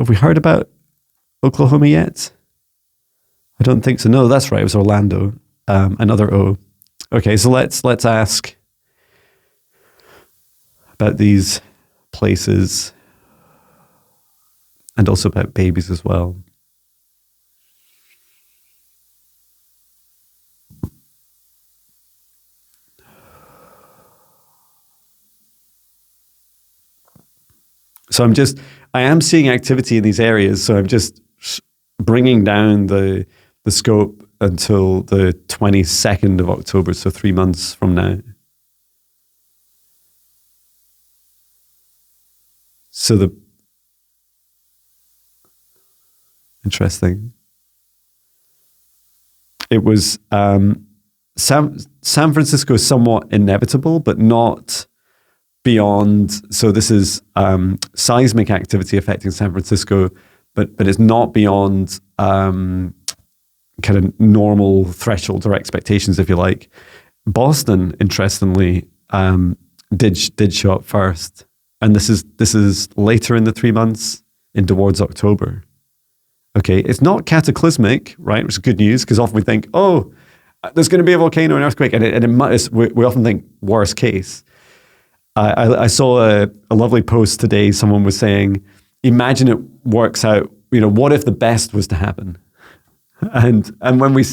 we heard about Oklahoma yet? I don't think so. No, that's right. It was Orlando. Another O. Okay, so let's ask about these places. And also about babies as well. So I am seeing activity in these areas. So I'm just bringing down the scope until the 22nd of October. So 3 months from now. So interesting. It was San Francisco is somewhat inevitable, but not beyond. So this is seismic activity affecting San Francisco, but it's not beyond kind of normal thresholds or expectations, if you like. Boston, interestingly, did show up first, and this is later in the 3 months in towards October. Okay, it's not cataclysmic, right? Which is good news, because often we think, oh, there's going to be a volcano and earthquake, and it might, we often think worst case. I saw a lovely post today. Someone was saying, imagine it works out. What if the best was to happen? And when we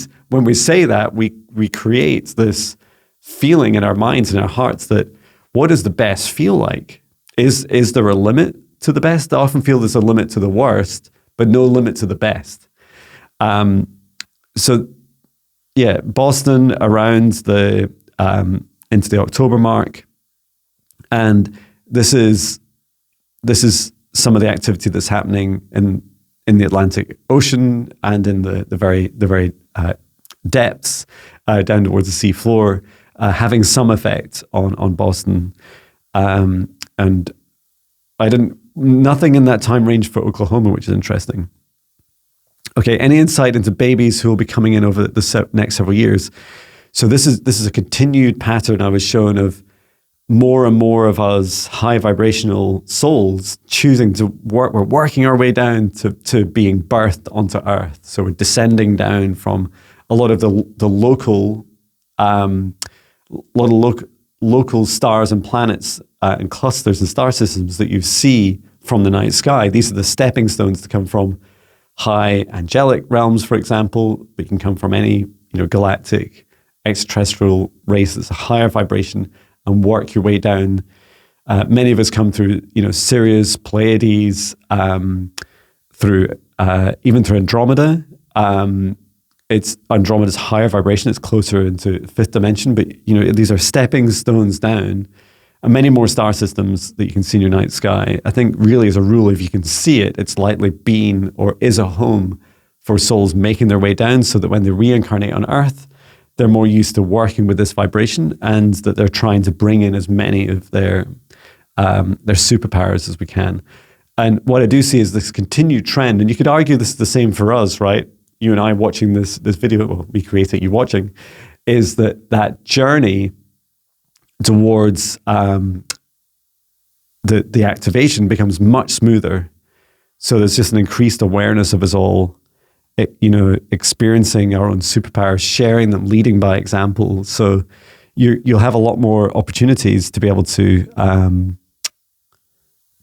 say that, we create this feeling in our minds and our hearts that what does the best feel like? Is there a limit to the best? I often feel there's a limit to the worst, but no limit to the best. So yeah, Boston around the into the October mark, and this is some of the activity that's happening in the Atlantic Ocean and in the very depths down towards the sea floor, having some effect on Boston. And nothing in that time range for Oklahoma, which is interesting. Okay, any insight into babies who will be coming in over the next several years? So this is a continued pattern I was shown of more and more of us high vibrational souls choosing to work. We're working our way down to being birthed onto Earth. So we're descending down from a lot of the local, local stars and planets and clusters and star systems that you see from the night sky. These are the stepping stones to come from high angelic realms, for example. But you can come from any galactic extraterrestrial race that's a higher vibration and work your way down. Many of us come through Sirius, Pleiades, through even through Andromeda. It's Andromeda's higher vibration. It's closer into fifth dimension, but these are stepping stones down, and many more star systems that you can see in your night sky. I think really as a rule, if you can see it, it's likely been or is a home for souls making their way down, so that when they reincarnate on Earth, they're more used to working with this vibration, and that they're trying to bring in as many of their superpowers as we can. And what I do see is this continued trend, and you could argue this is the same for us, right? You and I watching this video, well, we created you watching, is that journey towards the activation becomes much smoother. So there's just an increased awareness of us all, experiencing our own superpowers, sharing them, leading by example. So you'll have a lot more opportunities to be able to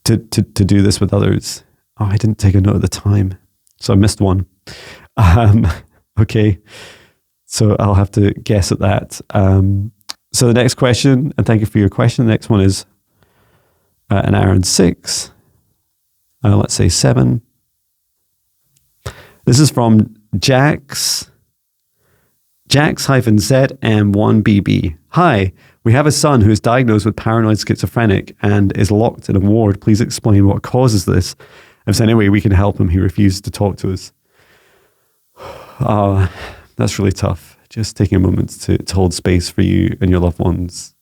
do this with others. Oh, I didn't take a note of the time, so I missed one. Okay, so I'll have to guess at that. So the next question, and thank you for your question. The next one is an hour and 6. Let's say 7. This is from Jax-ZM1BB. Hi, we have a son who is diagnosed with paranoid schizophrenic and is locked in a ward. Please explain what causes this. If there's any way we can help him, he refuses to talk to us. That's really tough. Just taking a moment to hold space for you and your loved ones.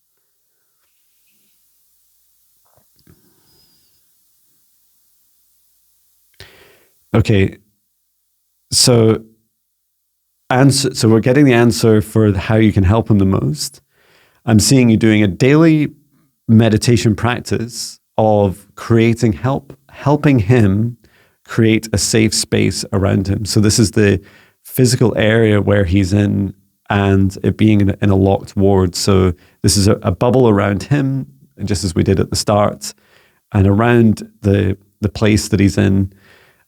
Okay, so we're getting the answer for how you can help him the most. I'm seeing you doing a daily meditation practice of helping him create a safe space around him. So this is the physical area where he's in, and it being in a locked ward. So this is a bubble around him, just as we did at the start, and around the place that he's in,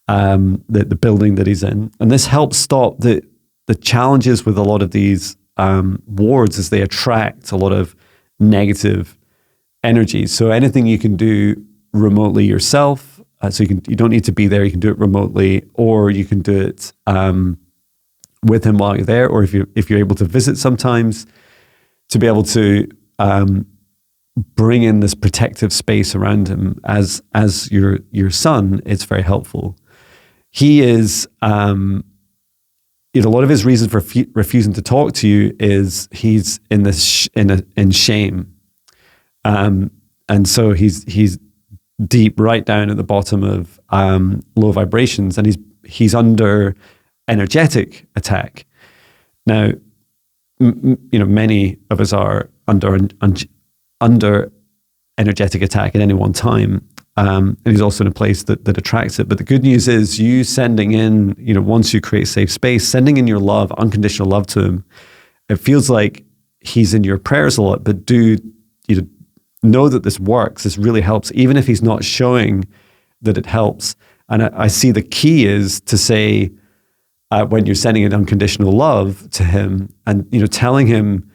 the building that he's in. And this helps stop the challenges with a lot of these wards, as they attract a lot of negative energy. So anything you can do remotely yourself, so you don't need to be there, you can do it remotely, or you can do it with him while you're there, or if you're able to visit sometimes, to be able to bring in this protective space around him as your son, it's very helpful. He is, a lot of his reason for refusing to talk to you is he's in shame, and so he's deep right down at the bottom of low vibrations, and he's under energetic attack. Now, many of us are under energetic attack at any one time. And he's also in a place that attracts it. But the good news is you sending in, once you create safe space, sending in your love, unconditional love to him, it feels like he's in your prayers a lot, but do know that this works. This really helps, even if he's not showing that it helps. And I see the key is to say, when you're sending in unconditional love to him and, telling him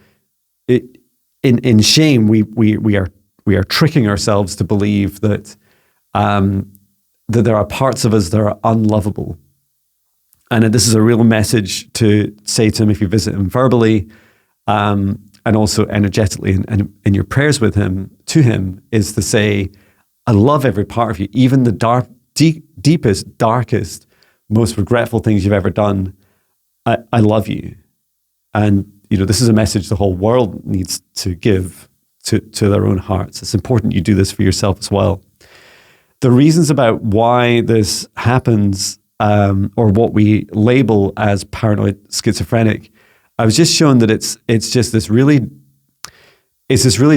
in shame, we are tricking ourselves to believe that that there are parts of us that are unlovable. And this is a real message to say to him if you visit him verbally, and also energetically and in your prayers with him, to him, is to say, I love every part of you, even the deepest, darkest, most regretful things you've ever done, I love you. And, this is a message the whole world needs to give to their own hearts. It's important you do this for yourself as well. The reasons about why this happens, or what we label as paranoid schizophrenic, I was just shown that it's this really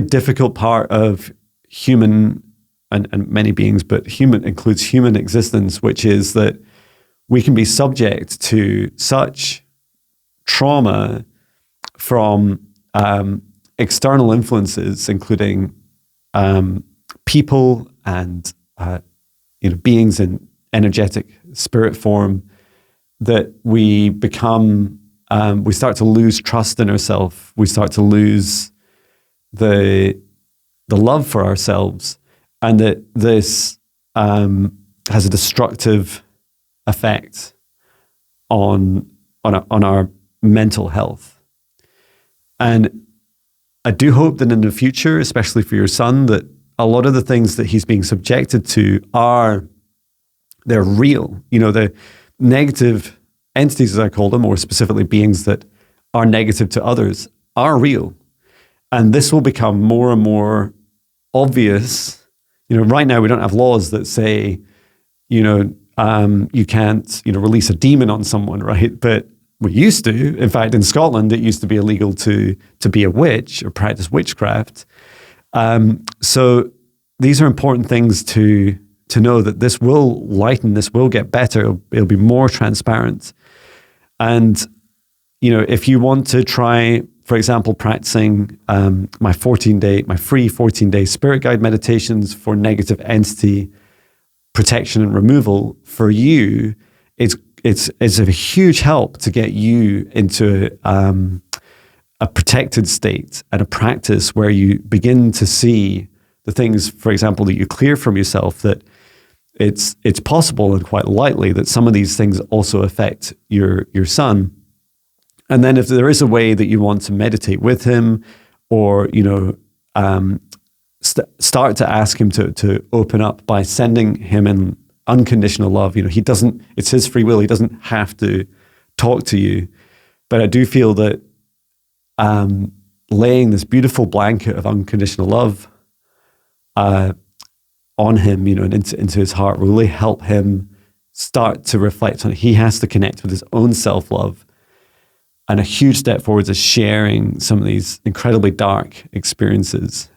difficult part of human and many beings, but human includes human existence, which is that we can be subject to such trauma from external influences, including people and beings in energetic spirit form, that we become, we start to lose trust in ourselves. We start to lose the love for ourselves, and that this has a destructive effect on our mental health. And I do hope that in the future, especially for your son, that a lot of the things that he's being subjected to they're real. The negative entities, as I call them, or specifically beings that are negative to others, are real. And this will become more and more obvious. Right now we don't have laws that say, you can't, release a demon on someone, right? But we used to. In fact, in Scotland, it used to be illegal to be a witch or practice witchcraft. So these are important things to know, that this will lighten, this will get better, it'll be more transparent. And, if you want to try, for example, practicing my free 14-day spirit guide meditations for negative entity protection and removal, for you, it's a huge help to get you into a protected state and a practice where you begin to see the things, for example, that you clear from yourself, that it's possible and quite likely that some of these things also affect your son. And then if there is a way that you want to meditate with him, or, start to ask him to open up by sending him in unconditional love. It's his free will. He doesn't have to talk to you. But I do feel that laying this beautiful blanket of unconditional love on him, and into his heart will really help him start to reflect on it. He has to connect with his own self-love. And a huge step forward is sharing some of these incredibly dark experiences.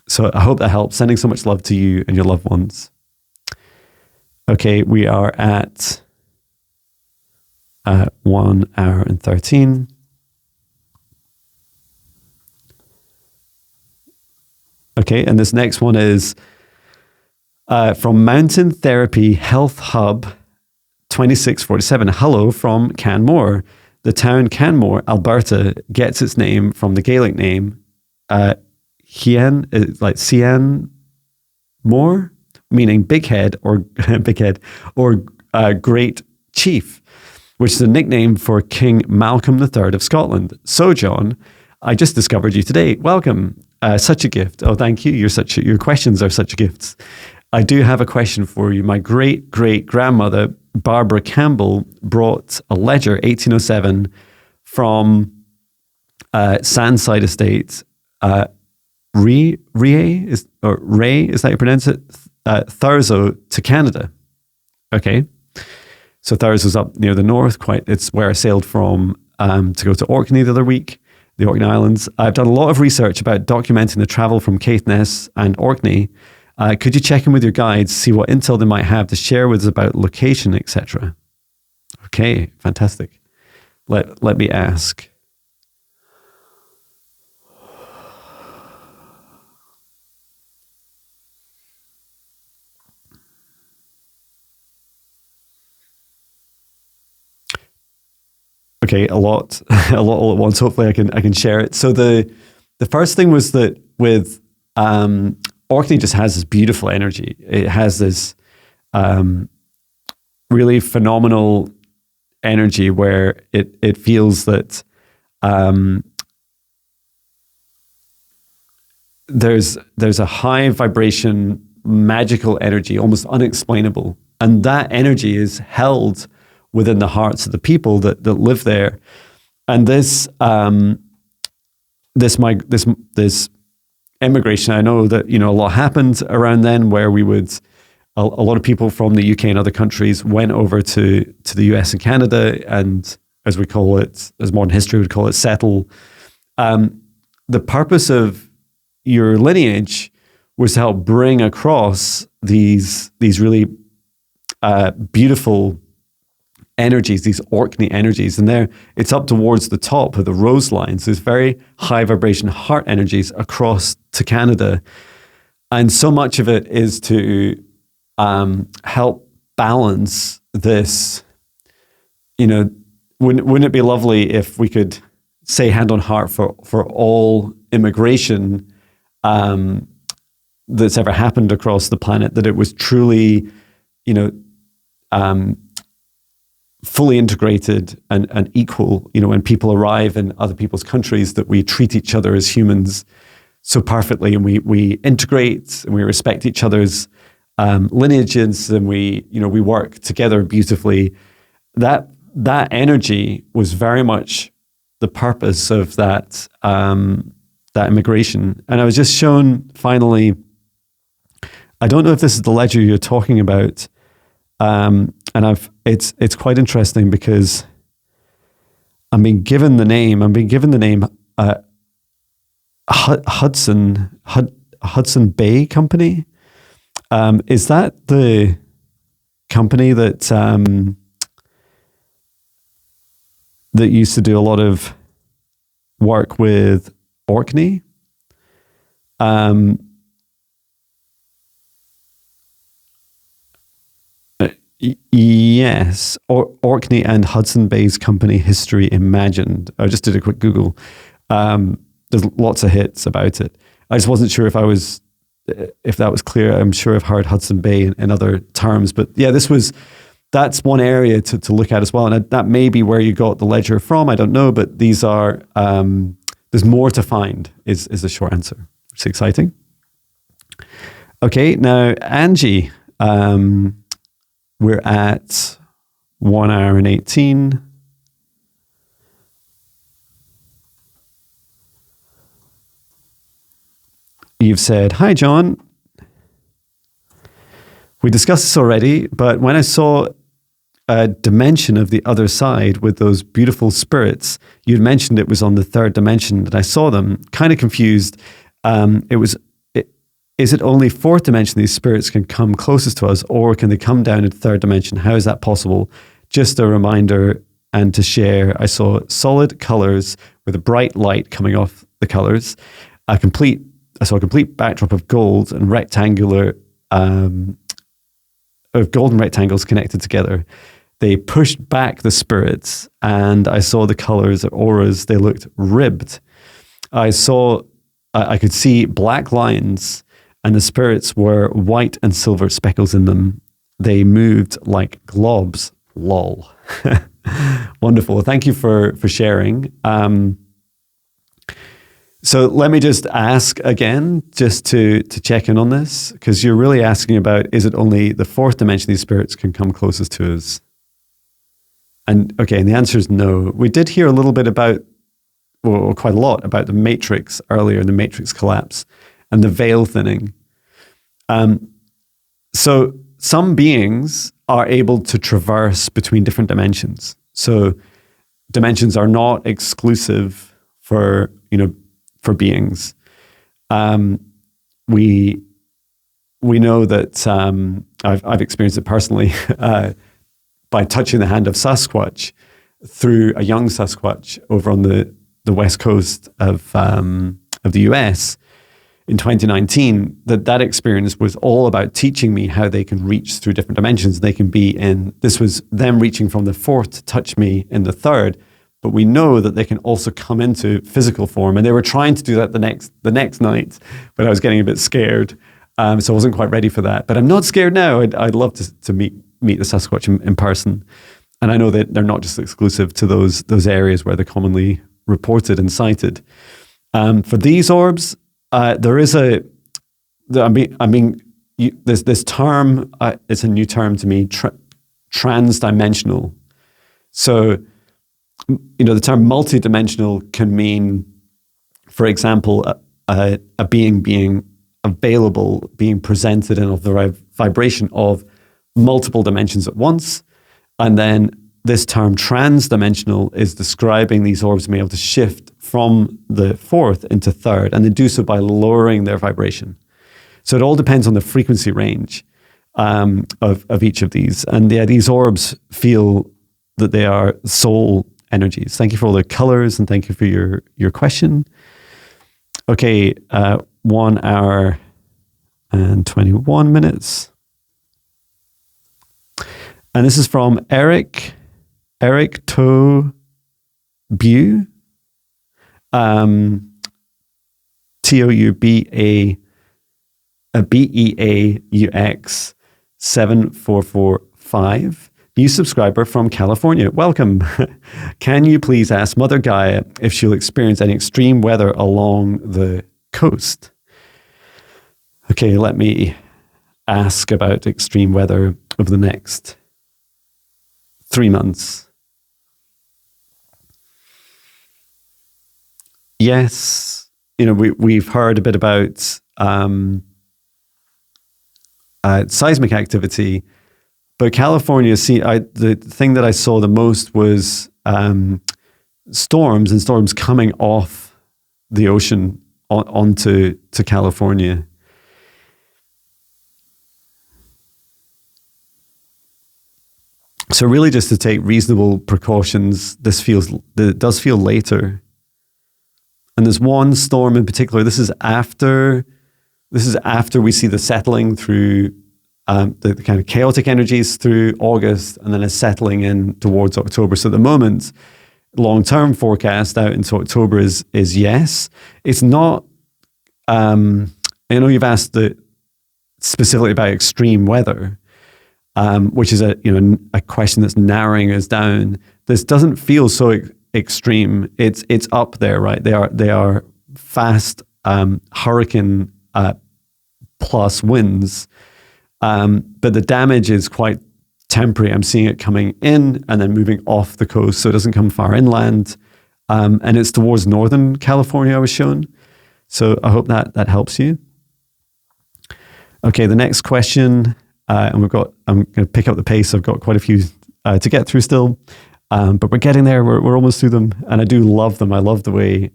So I hope that helps. Sending so much love to you and your loved ones. Okay, we are at 1 hour and 13. Okay, and this next one is from Mountain Therapy Health Hub 2647. Hello from Canmore. The town Canmore, Alberta, gets its name from the Gaelic name Hien, like Cian Moore, meaning big head or great chief, which is a nickname for King Malcolm III of Scotland. So, John, I just discovered you today. Welcome. Such a gift. Oh, thank you. Your questions are such gifts. I do have a question for you. My great-great-grandmother, Barbara Campbell, brought a ledger, 1807, from Sandside Estate, Ray, is that how you pronounce it? Thurso, to Canada. Okay. So Thurso's up near the north, it's where I sailed from to go to Orkney the other week, the Orkney Islands. I've done a lot of research about documenting the travel from Caithness and Orkney. Could you check in with your guides, see what intel they might have to share with us about location, etc.? Okay, fantastic. Let me ask. Okay, a lot all at once. Hopefully I can share it. So the first thing was that with Orkney just has this beautiful energy. It has this really phenomenal energy where it feels that there's a high vibration, magical energy, almost unexplainable, And that energy is held within the hearts of the people that live there. And this immigration, I know that, a lot happened around then where we would, a lot of people from the UK and other countries went over to the US and Canada, and as we call it, as modern history would call it, settle. The purpose of your lineage was to help bring across these really beautiful energies, these Orkney energies, and it's up towards the top of the rose lines. There's very high vibration heart energies across to Canada, and so much of it is to help balance this. Wouldn't it be lovely if we could say hand on heart for all immigration that's ever happened across the planet, that it was truly, fully integrated and equal, when people arrive in other people's countries, that we treat each other as humans so perfectly, and we integrate and we respect each other's lineages, and we work together beautifully. That energy was very much the purpose of that immigration. And I was just shown finally, I don't know if this is the ledger you're talking about, and it's quite interesting because I'm being given the name Hudson Bay Company. Is that the company that that used to do a lot of work with Orkney? Yes, Orkney and Hudson Bay's Company History Imagined. I just did a quick Google. There's lots of hits about it. I just wasn't sure if that was clear. I'm sure I've heard Hudson Bay in other terms, but yeah, that's one area to look at as well. And that may be where you got the ledger from. I don't know, but these are, there's more to find is the short answer. It's exciting. Okay, now Angie, we're at 1 hour and 18. You've said, "Hi, John. We discussed this already, but when I saw a dimension of the other side with those beautiful spirits, you'd mentioned it was on the third dimension, and I saw them, kind of confused. Is it only fourth dimension these spirits can come closest to us, or can they come down into third dimension? How is that possible? Just a reminder and to share, I saw solid colors with a bright light coming off the colors. I saw a complete backdrop of gold and rectangles connected together. They pushed back the spirits, and I saw the colors of auras. They looked ribbed. I could see black lines, and the spirits were white and silver speckles in them. They moved like globs. Lol." Wonderful. Thank you for sharing. So let me just ask again, just to check in on this, because you're really asking about, is it only the fourth dimension these spirits can come closest to us? And okay, and the answer is no. We did hear a little bit about, or quite a lot about the matrix earlier, the matrix collapse and the veil thinning. So some beings are able to traverse between different dimensions. So dimensions are not exclusive for beings. We know that I've experienced it personally by touching the hand of Sasquatch through a young Sasquatch over on the west coast of the US in 2019. That experience was all about teaching me how they can reach through different dimensions. They can be this was them reaching from the fourth to touch me in the third, but we know that they can also come into physical form. And they were trying to do that the next night, but I was getting a bit scared. So I wasn't quite ready for that. But I'm not scared now. I'd love to meet the Sasquatch in person. And I know that they're not just exclusive to those areas where they're commonly reported and cited. For these orbs, there is I'm being there's this term, it's a new term to me, transdimensional. So, the term multidimensional can mean, for example, a being available, being presented in of the vibration of multiple dimensions at once. And then this term transdimensional is describing these orbs being able to shift from the fourth into third, and they do so by lowering their vibration. So it all depends on the frequency range of each of these. And yeah, these orbs feel that they are soul energies. Thank you for all the colors, and thank you for your question. Okay, 1 hour and 21 minutes. And this is from Eric Toubeau, TOUBEAUX 7445. New subscriber from California. Welcome. Can you please ask Mother Gaia if she'll experience any extreme weather along the coast? Okay, let me ask about extreme weather over the next 3 months. Yes, we've heard a bit about seismic activity, but California, the thing that I saw the most was storms coming off the ocean onto California. So really just to take reasonable precautions. It does feel later. And there's one storm in particular. This is after we see the settling through the kind of chaotic energies through August, and then a settling in towards October. So at the moment, long-term forecast out into October is yes. It's not, I know you've asked specifically about extreme weather, which is a question that's narrowing us down. This doesn't feel so extreme. It's up there, right? They are fast hurricane plus winds, but the damage is quite temporary. I'm seeing it coming in and then moving off the coast, so it doesn't come far inland, and it's towards Northern California I was shown. So I hope that helps you. Okay, the next question. And I'm going to pick up the pace. I've got quite a few to get through still, but we're getting there. We're almost through them, and I do love them. I love the way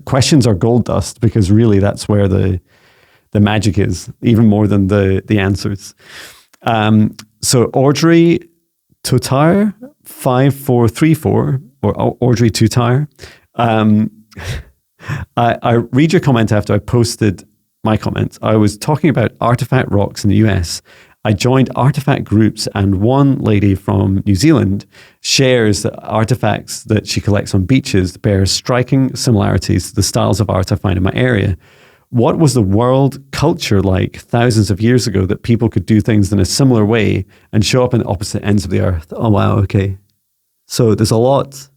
questions are gold dust, because really that's where the magic is, even more than the answers. So Audrey Tutar 5434 or Audrey Tutar. I read your comment after I posted my comment. I was talking about artifact rocks in the US. I joined artifact groups, and one lady from New Zealand shares that artifacts that she collects on beaches bear striking similarities to the styles of art I find in my area. What was the world culture like thousands of years ago that people could do things in a similar way and show up in the opposite ends of the earth? Oh, wow. Okay. So there's a lot.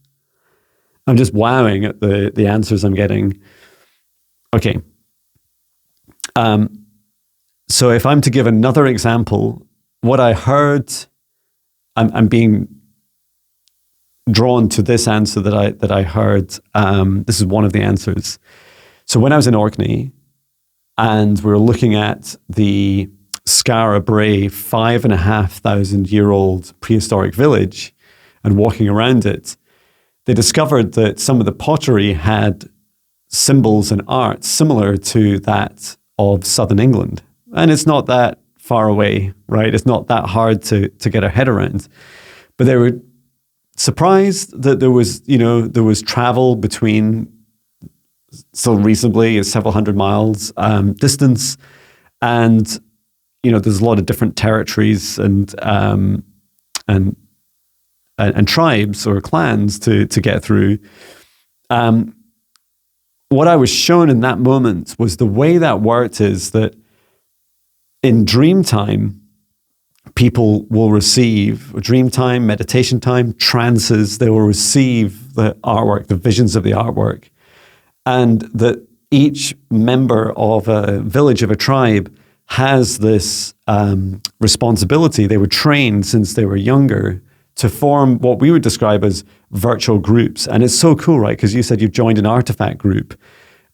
I'm just wowing at the answers I'm getting. Okay. So if I'm to give another example, what I heard, I'm being drawn to this answer that I heard. This is one of the answers. So when I was in Orkney and we were looking at the Skara Brae 5,500-year-old prehistoric village and walking around it, they discovered that some of the pottery had symbols and art similar to that of southern England. And it's not that far away, right? It's not that hard to get our head around. But they were surprised that there was travel between still reasonably several hundred miles distance. And, there's a lot of different territories and tribes or clans to get through. What I was shown in that moment was the way that worked is that in dream time, people will receive dream time, meditation time, trances. They will receive the artwork, the visions of the artwork, and that each member of a village, of a tribe, has this responsibility. They were trained since they were younger to form what we would describe as virtual groups. And it's so cool, right? Because you said you've joined an artifact group.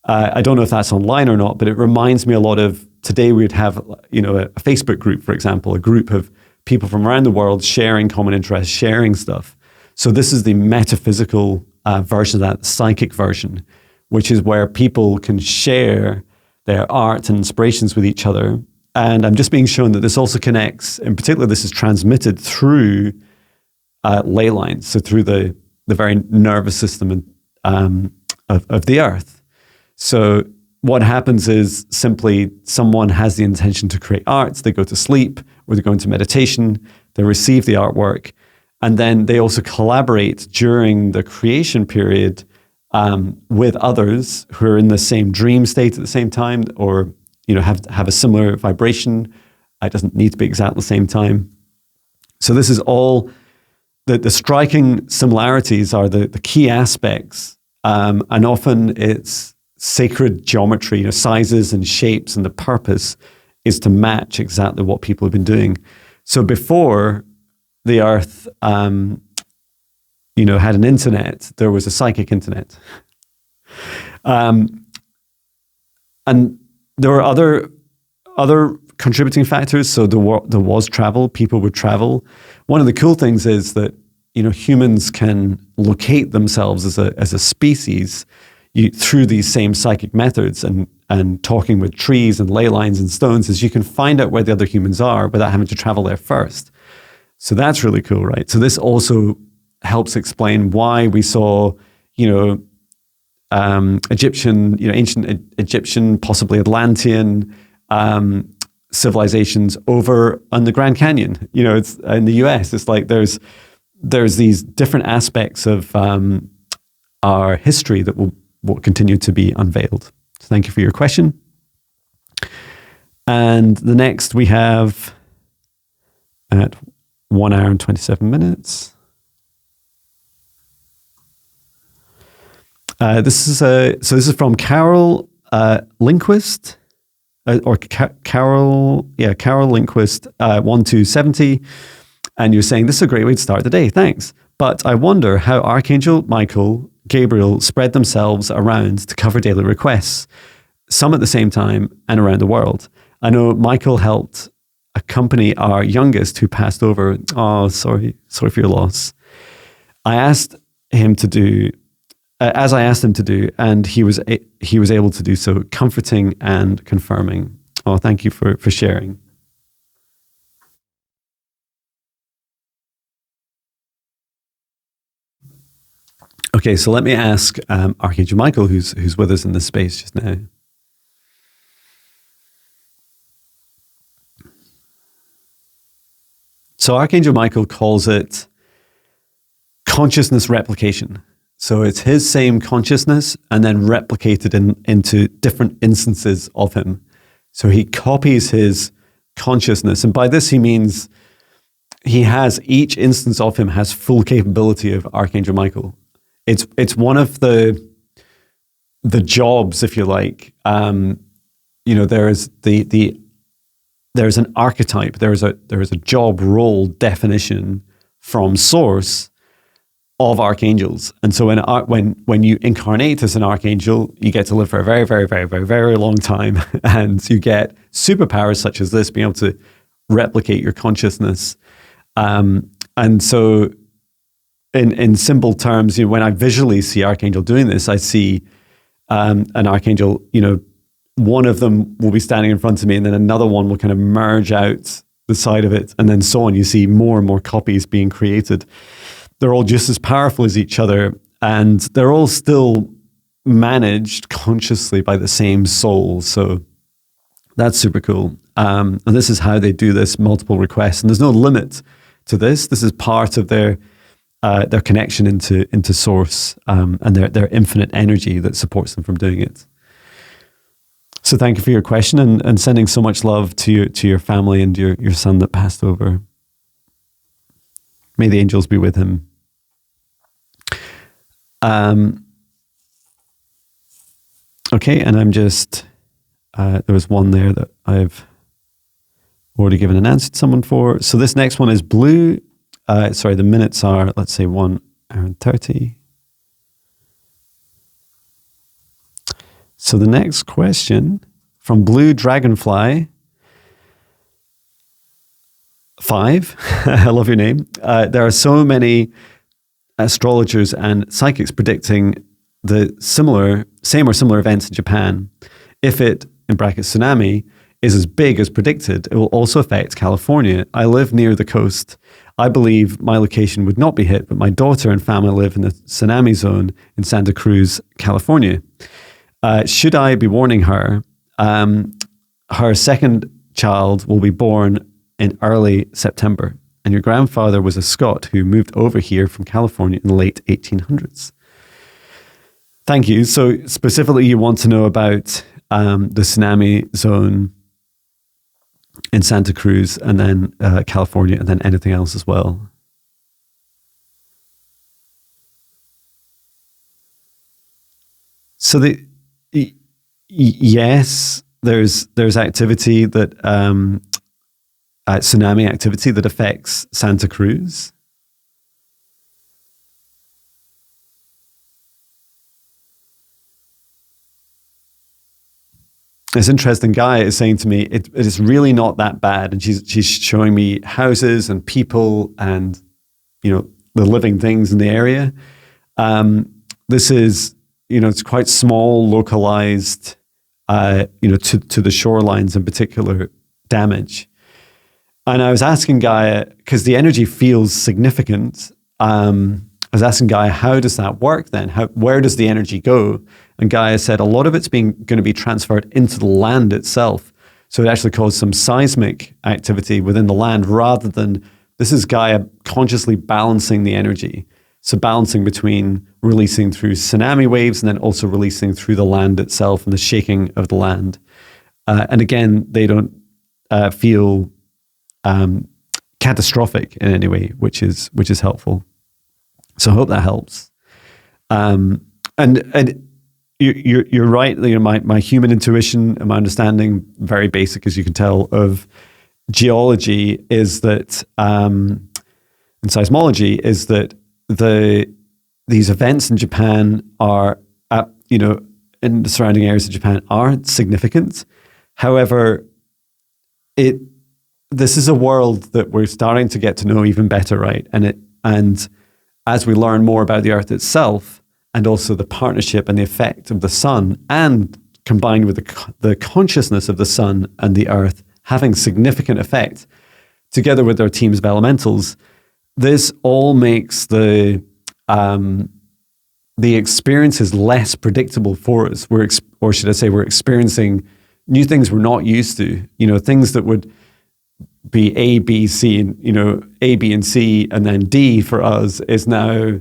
I don't know if that's online or not, but it reminds me a lot of today we'd have, a Facebook group, for example, a group of people from around the world sharing common interests, sharing stuff. So this is the metaphysical version of that, the psychic version, which is where people can share their art and inspirations with each other. And I'm just being shown that this also connects, in particular, this is transmitted through ley lines, so through the very nervous system of the earth. So what happens is simply someone has the intention to create art, they go to sleep, or they go into meditation, they receive the artwork, and then they also collaborate during the creation period with others who are in the same dream state at the same time, or have a similar vibration. It doesn't need to be exactly the same time. So this is all, the striking similarities are the key aspects, and often it's sacred geometry, sizes and shapes, and the purpose is to match exactly what people have been doing. So before the Earth, had an internet, there was a psychic internet. And there were other contributing factors. So there was travel, people would travel. One of the cool things is that, humans can locate themselves as a species through these same psychic methods and talking with trees and ley lines and stones, is you can find out where the other humans are without having to travel there first. So that's really cool, right? So this also helps explain why we saw, Egyptian, ancient Egyptian, possibly Atlantean civilizations over on the Grand Canyon. It's in the US. It's like there's these different aspects of our history that will continue to be unveiled. So thank you for your question. And the next we have at 1 hour and 27 minutes. This is from Carol Lindquist, Carol Lindquist 1270, and you're saying this is a great way to start the day. Thanks, but I wonder how Archangel Michael, Gabriel spread themselves around to cover daily requests, some at the same time and around the world. I know Michael helped accompany our youngest who passed over. Oh, sorry for your loss. I asked him to do. As I asked him to do, and he was able to do so, comforting and confirming. Oh, thank you for sharing. Okay, so let me ask Archangel Michael, who's with us in this space just now. So Archangel Michael calls it consciousness replication. So it's his same consciousness and then replicated into different instances of him. So he copies his consciousness. And by this, he means each instance of him has full capability of Archangel Michael. It's one of the jobs, if you like. There's an archetype, there is a job role definition from source of archangels. And so when you incarnate as an archangel, you get to live for a very, very, very, very, very long time. And you get superpowers such as this, being able to replicate your consciousness. And so in simple terms, when I visually see Archangel doing this, I see an archangel, one of them will be standing in front of me, and then another one will kind of merge out the side of it, and then so on. You see more and more copies being created. They're all just as powerful as each other, and they're all still managed consciously by the same soul. So that's super cool. And this is how they do this multiple requests. And there's no limit to this. This is part of their connection into source, and their infinite energy that supports them from doing it. So thank you for your question, and sending so much love to your family and your son that passed over. May the angels be with him. Okay, and I'm just, there was one there that I've already given an answer to someone for. So this next one is blue. Sorry, the minutes are, let's say, 1 hour and 30. So the next question from Blue Dragonfly 5. I love your name. There are so many astrologers and psychics predicting the same or similar events in Japan. If it, in brackets, tsunami, is as big as predicted, it will also affect California. I live near the coast. I believe my location would not be hit, but my daughter and family live in the tsunami zone in Santa Cruz, California. Should I be warning her? Her second child will be born in early September, and your grandfather was a Scot who moved over here from California in the late 1800s. Thank you. So specifically, you want to know about the tsunami zone in Santa Cruz, and then California, and then anything else as well. So yes, there's activity that tsunami activity that affects Santa Cruz. This interesting guy is saying to me, it is really not that bad. And she's showing me houses and people and, the living things in the area. This is, it's quite small, localized, to the shorelines in particular damage. And I was asking Gaia, because the energy feels significant. I was asking Gaia, how does that work then? Where does the energy go? And Gaia said a lot of it's going to be transferred into the land itself. So it actually caused some seismic activity within the land rather than, this is Gaia consciously balancing the energy. So balancing between releasing through tsunami waves and then also releasing through the land itself and the shaking of the land. And again, they don't feel catastrophic in any way, which is helpful. So I hope that helps. And you're right. My human intuition and my understanding, very basic as you can tell, of geology is that, and seismology is that these events in Japan are, in the surrounding areas of Japan are significant. However, this is a world that we're starting to get to know even better, right? And as we learn more about the Earth itself, and also the partnership and the effect of the sun, and combined with the consciousness of the sun and the Earth having significant effect, together with our teams of elementals, this all makes the experiences less predictable for us. We're experiencing new things we're not used to. Things that would be A, B, C, and A, B, and C, and then D for us is now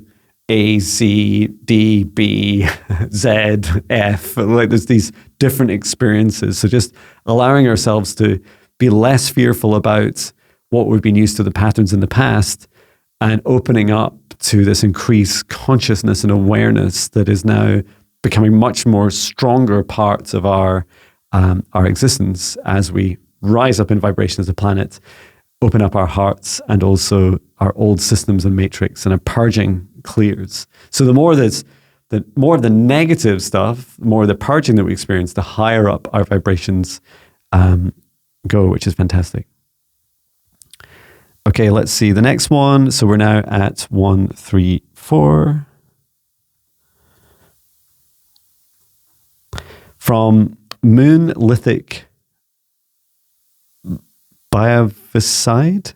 A, C, D, B, Z, F. Like there's these different experiences. So just allowing ourselves to be less fearful about what we've been used to, the patterns in the past, and opening up to this increased consciousness and awareness that is now becoming much more stronger parts of our existence as we rise up in vibration as a planet, open up our hearts and also our old systems and matrix, and a purging clears. So the more more of the negative stuff, the more of the purging that we experience, the higher up our vibrations go, which is fantastic. Okay, let's see the next one. So we're now at 134. From monolithicbiaviscide.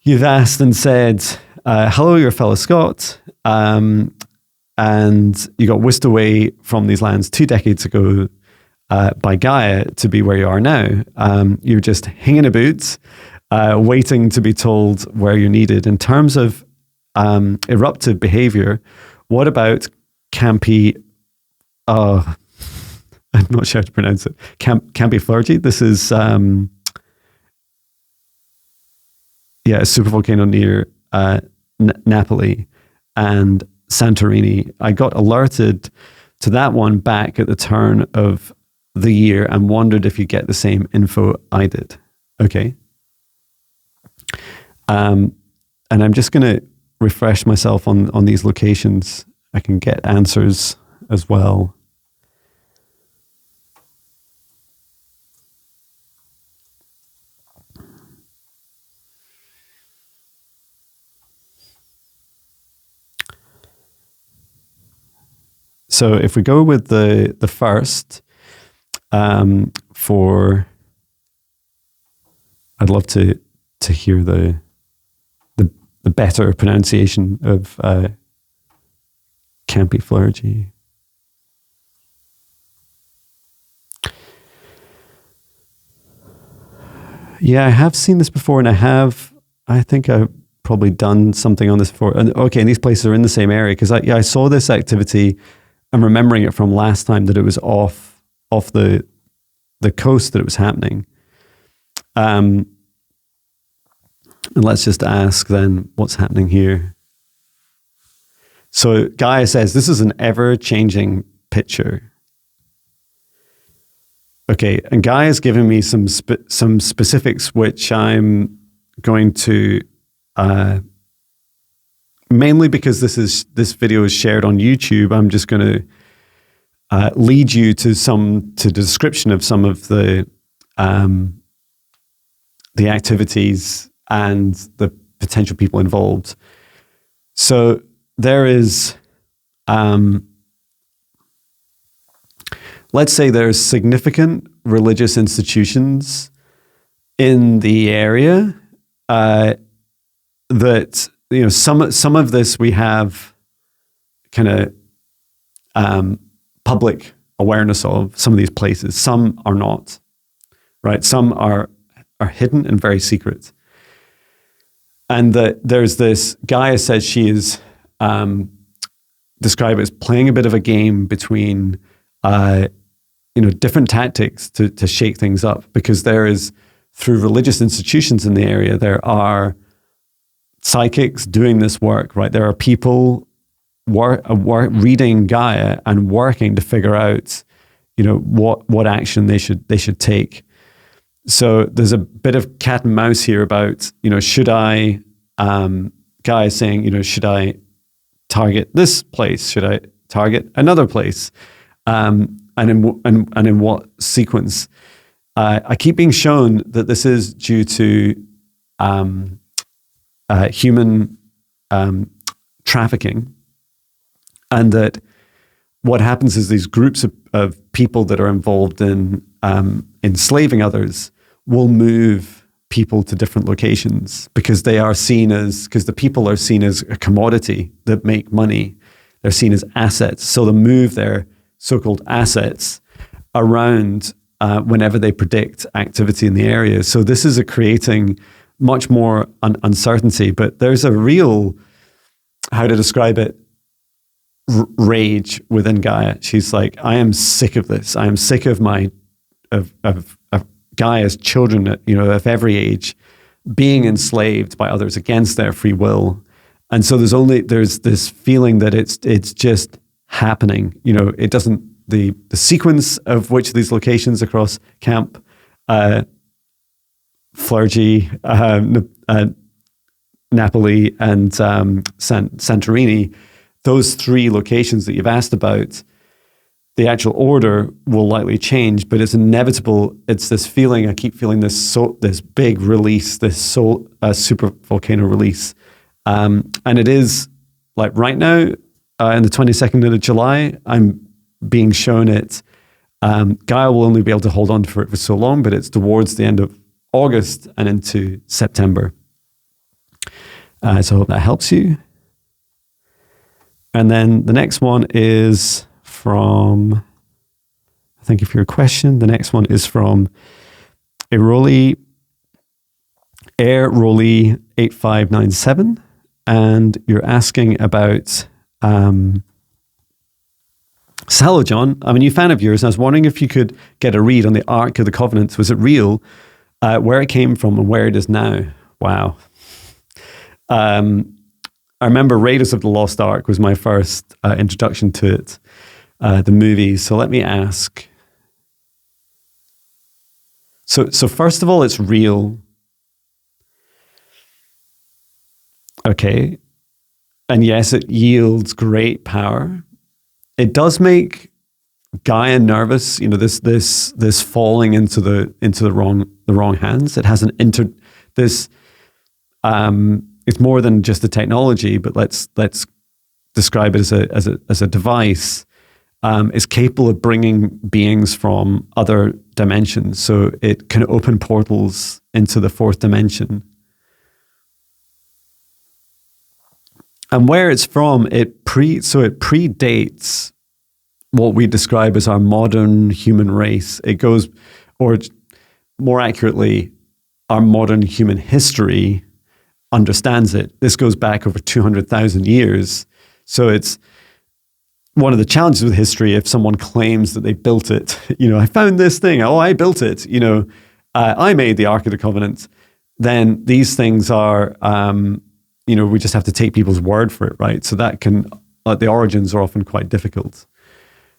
You've asked and said, hello, your fellow Scot, and you got whisked away from these lands 2 decades ago by Gaia to be where you are now. You're just hanging about, waiting to be told where you're needed. In terms of eruptive behavior, what about Campi, I'm not sure how to pronounce it, Campi Flegrei? This is, a supervolcano near Napoli and Santorini. I got alerted to that one back at the turn of the year and wondered if you get the same info I did. Okay. And I'm just going to refresh myself on these locations. I can get answers as well. So if we go with the first, I'd love to hear the better pronunciation of Campi Flegrei. Yeah, I have seen this before, and I think I've probably done something on this before. And okay, and these places are in the same area, because I saw this activity. I'm remembering it from last time that it was off the coast that it was happening. And let's just ask then what's happening here. So Gaia says, this is an ever-changing picture. Okay, and Gaia's given me some specifics, which I'm going to, mainly because this video is shared on YouTube, I'm just going to lead you to the description of some of the activities and the potential people involved. So there is, let's say there's significant religious institutions in the area that, you know, some of this we have kind of public awareness of, some of these places. Some are not, right? Some are hidden and very secret. And that there's this, Gaia says she is described as playing a bit of a game between different tactics to shake things up, because there is, through religious institutions in the area, there are psychics doing this work, right? There are people reading Gaia and working to figure out, what action they should take. So there's a bit of cat and mouse here about, should I, Gaia is saying, should I target this place? Should I target another place? And in what sequence? I keep being shown that this is due to human trafficking, and that what happens is these groups of people that are involved in enslaving others will move people to different locations because the people are seen as a commodity that make money. They're seen as assets. So they'll move their so-called assets around whenever they predict activity in the area. So this is creating much more uncertainty, but there's a real, how to describe it, rage within Gaia. She's like, I am sick of this. I am sick of of Gaia's children, of every age, being enslaved by others against their free will. And so there's this feeling that it's just happening. It doesn't, the sequence of which of these locations across Camp Flegrei, Napoli, and Santorini, those three locations that you've asked about, the actual order will likely change, but it's inevitable. It's this feeling, I keep feeling this big release, this super volcano release. And it is, like right now, in the 22nd of July, I'm being shown it. Gaia will only be able to hold on for it for so long, but it's towards the end of August and into September. So I hope that helps you. And then the next one is from, thank you for your question. The next one is from Airoli 8597. And you're asking about, so hello, John. I'm a new fan of yours, and I was wondering if you could get a read on the Ark of the Covenant. Was it real? Where it came from and where it is now? Wow. I remember Raiders of the Lost Ark was my first introduction to it, the movie. So let me ask, So first of all, it's real. Okay. And yes, it yields great power. It does make Gaia nervous, this falling into the wrong hands. It has it's more than just a technology, but let's describe it as a device. Is capable of bringing beings from other dimensions, so it can open portals into the fourth dimension. And where it's from, it predates what we describe as our modern human race. It goes, or more accurately, our modern human history understands it. This goes back over 200,000 years. So it's one of the challenges with history. If someone claims that they built it, I found this thing, I built it, I made the Ark of the Covenant, then these things are, we just have to take people's word for it, right? So that the origins are often quite difficult.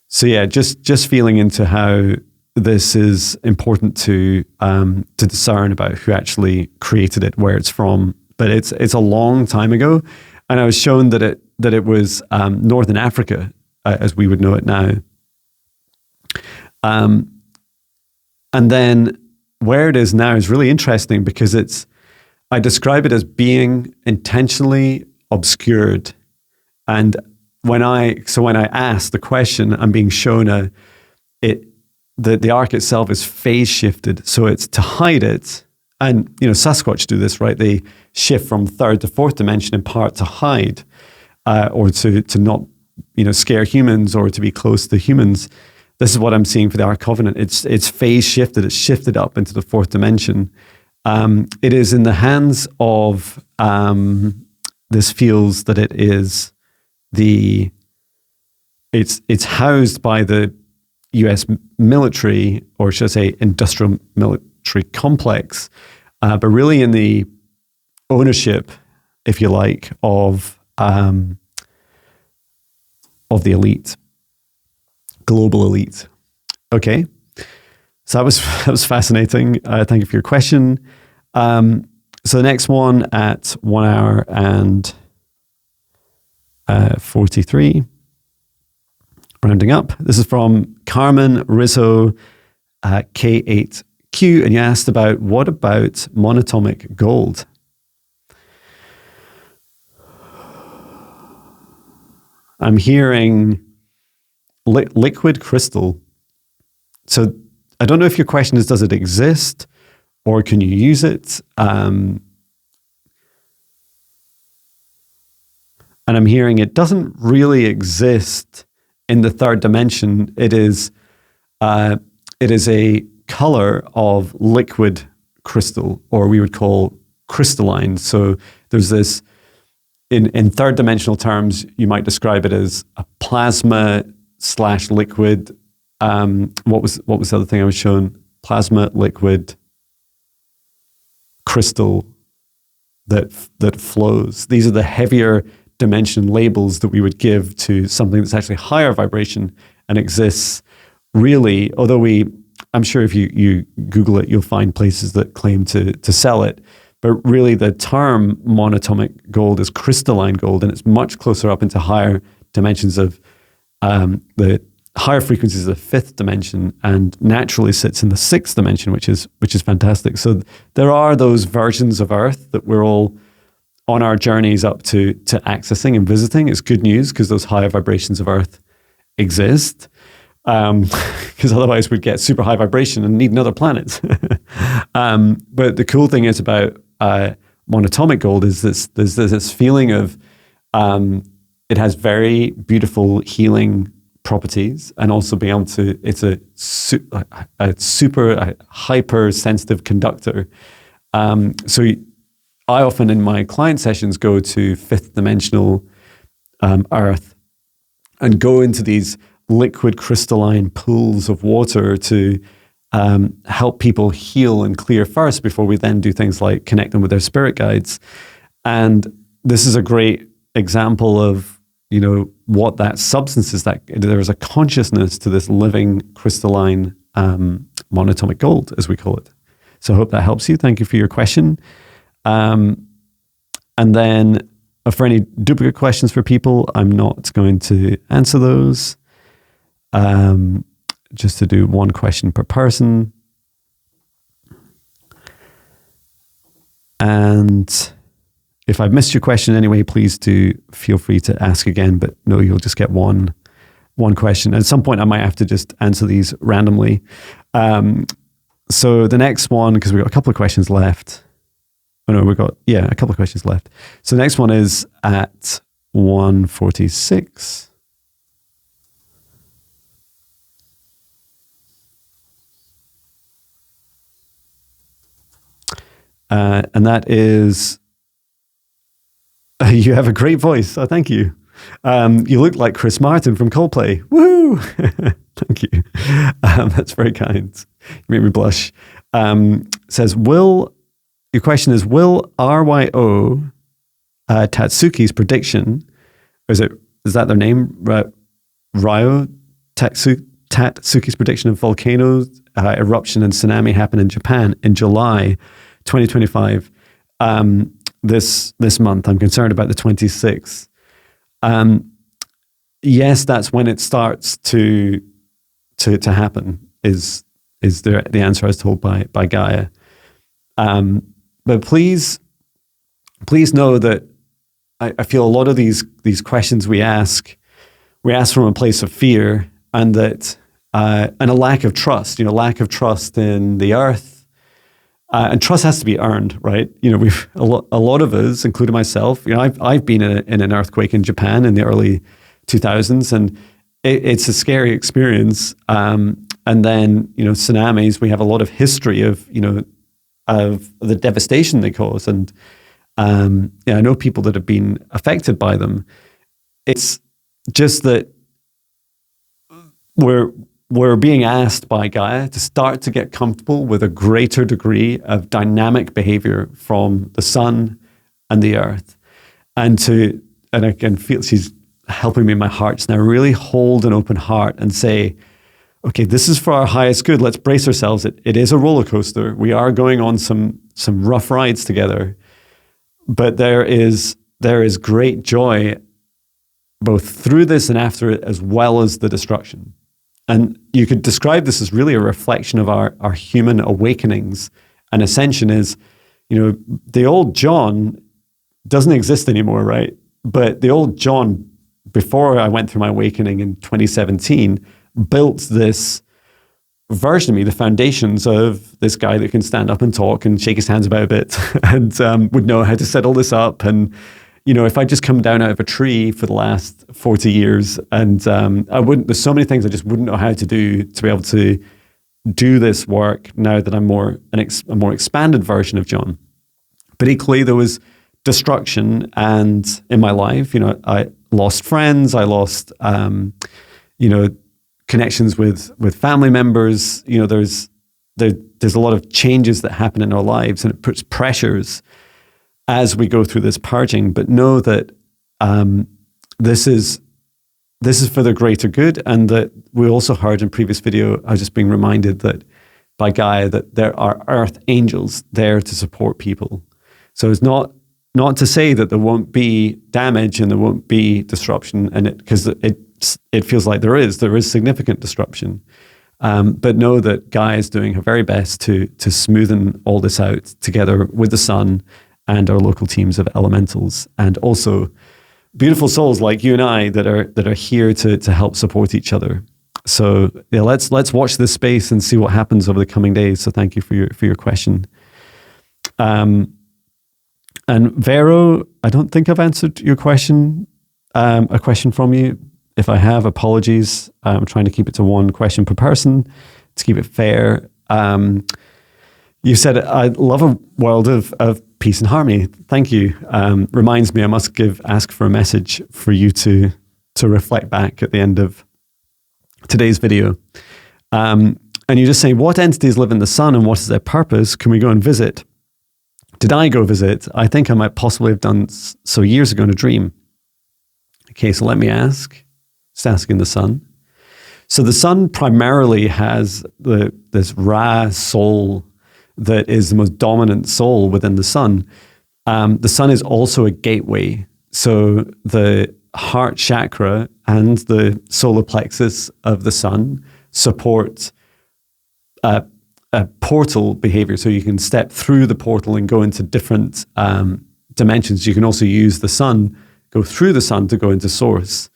So yeah, just feeling into how this is important to discern about who actually created it, where it's from. But it's a long time ago, and I was shown that it was Northern Africa, as we would know it now. And then where it is now is really interesting because I describe it as being intentionally obscured. And when I ask the question, I'm being shown the ark itself is phase shifted. So it's to hide it. And, Sasquatch do this, right? They shift from third to fourth dimension in part to hide, or to not, scare humans or to be close to humans. This is what I'm seeing for the Ark Covenant. It's phase shifted. It's shifted up into the fourth dimension. It is in the hands of, this feels that it is it's housed by the US military, or should I say industrial military complex, but really in the ownership, if you like, of the elite, global elite. Okay, so that was fascinating. Thank you for your question. So the next one at 1 hour and 43, rounding up. This is from Carmen Rizzo, K8Q, and you asked about, what about monatomic gold? I'm hearing liquid crystal. So I don't know if your question is, does it exist or can you use it? And I'm hearing it doesn't really exist in the third dimension. It is a color of liquid crystal, or we would call crystalline. So there's this, in third dimensional terms, you might describe it as a plasma / liquid. What was the other thing I was shown? Plasma, liquid, crystal that flows. These are the heavier dimension labels that we would give to something that's actually higher vibration and exists really, although I'm sure if you Google it, you'll find places that claim to sell it. But really the term monatomic gold is crystalline gold, and it's much closer up into higher dimensions of the higher frequencies of the fifth dimension, and naturally sits in the sixth dimension, which is fantastic. So there are those versions of Earth that we're all on our journeys up to accessing and visiting. It's good news because those higher vibrations of Earth exist. Because otherwise we'd get super high vibration and need another planet. But the cool thing is about monatomic gold is there's this feeling of it has very beautiful healing properties, and also being able to, it's a super hyper sensitive conductor. So I often in my client sessions go to fifth dimensional Earth and go into these liquid crystalline pools of water to help people heal and clear first before we then do things like connect them with their spirit guides. And this is a great example of, what that substance is, that there is a consciousness to this living crystalline monatomic gold, as we call it. So I hope that helps you. Thank you for your question. And then for any duplicate questions for people, I'm not going to answer those. Just to do one question per person. And if I've missed your question anyway, please do feel free to ask again, but no, you'll just get one question. At some point, I might have to just answer these randomly. So the next one, because we've got a couple of questions left. Oh no, a couple of questions left. So the next one is at 1:46. And that is, you have a great voice. Oh, thank you. You look like Chris Martin from Coldplay. Woo! Thank you. That's very kind. You make me blush. Says, your question is, will RYO Tatsuki's prediction, is that their name? Ryo Tatsuki's prediction of volcanoes, eruption and tsunami happen in Japan in July 2025. This month. I'm concerned about the 26th. Yes, that's when it starts to happen. Is the answer I was told by Gaia. But please know that I feel a lot of these questions we ask from a place of fear, and that and a lack of trust. Lack of trust in the earth. And trust has to be earned, right? We've a lot of us, including myself. I've been in an earthquake in Japan in the early 2000s, and it's a scary experience. And then tsunamis. We have a lot of history of the devastation they cause, and I know people that have been affected by them. It's just that we're being asked by Gaia to start to get comfortable with a greater degree of dynamic behavior from the sun and the earth. And I can feel she's helping me in my heart now, really hold an open heart and say, okay, this is for our highest good. Let's brace ourselves. It is a roller coaster. We are going on some rough rides together, but there is great joy both through this and after it, as well as the destruction. And you could describe this as really a reflection of our human awakenings. And Ascension is, the old John doesn't exist anymore, right? But the old John, before I went through my awakening in 2017, built this version of me, the foundations of this guy that can stand up and talk and shake his hands about a bit and would know how to set all this up. And if I just come down out of a tree for the last 40 years and there's so many things I just wouldn't know how to do to be able to do this work now that I'm a more expanded version of John. But equally, there was destruction, and in my life, I lost friends, I lost, connections with family members. There's a lot of changes that happen in our lives, and it puts pressures as we go through this purging. But know that this is for the greater good, and that we also heard in previous video, I was just being reminded that by Gaia that there are earth angels there to support people. So it's not to say that there won't be damage and there won't be disruption, and because it feels like there is significant disruption. But know that Gaia is doing her very best to smoothen all this out together with the sun and our local teams of elementals, and also beautiful souls like you and I that are here to help support each other. So yeah, let's watch this space and see what happens over the coming days. So thank you for your question. And Vero, I don't think I've answered your question. A question from you. If I have, apologies. I'm trying to keep it to one question per person to keep it fair. You said, I love a world of peace and harmony. Thank you. Reminds me I must ask for a message for you to reflect back at the end of today's video. And you just say, what entities live in the sun and what is their purpose? Can we go and visit? Did I go visit? I think I might possibly have done so years ago in a dream. Okay, so let me ask. Just asking the sun. So the sun primarily has this Ra soul that is the most dominant soul within the sun. The sun is also a gateway. So the heart chakra and the solar plexus of the sun support a portal behavior. So you can step through the portal and go into different dimensions. You can also use the sun, go through the sun to go into source.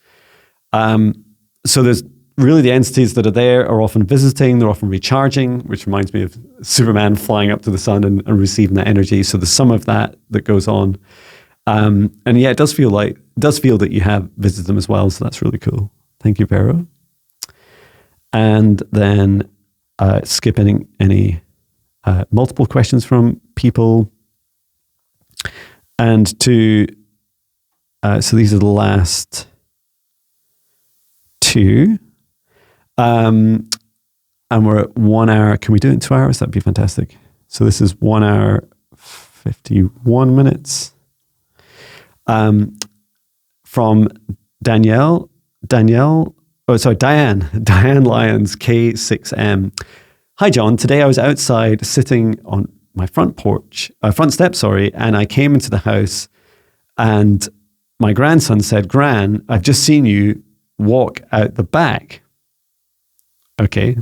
So there's really the entities that are there are often visiting, they're often recharging, which reminds me of Superman flying up to the sun and receiving that energy. So there's some of that goes on. And yeah, it does feel that you have visited them as well. So that's really cool. Thank you, Vero. And then skipping any multiple questions from people. And so these are the last two. And we're at 1 hour. Can we do it in 2 hours? That'd be fantastic. So this is 1 hour, 51 minutes. From Diane Lyons, K6M. Hi, John. Today I was outside sitting on my front step, and I came into the house and my grandson said, Gran, I've just seen you walk out the back. Okay.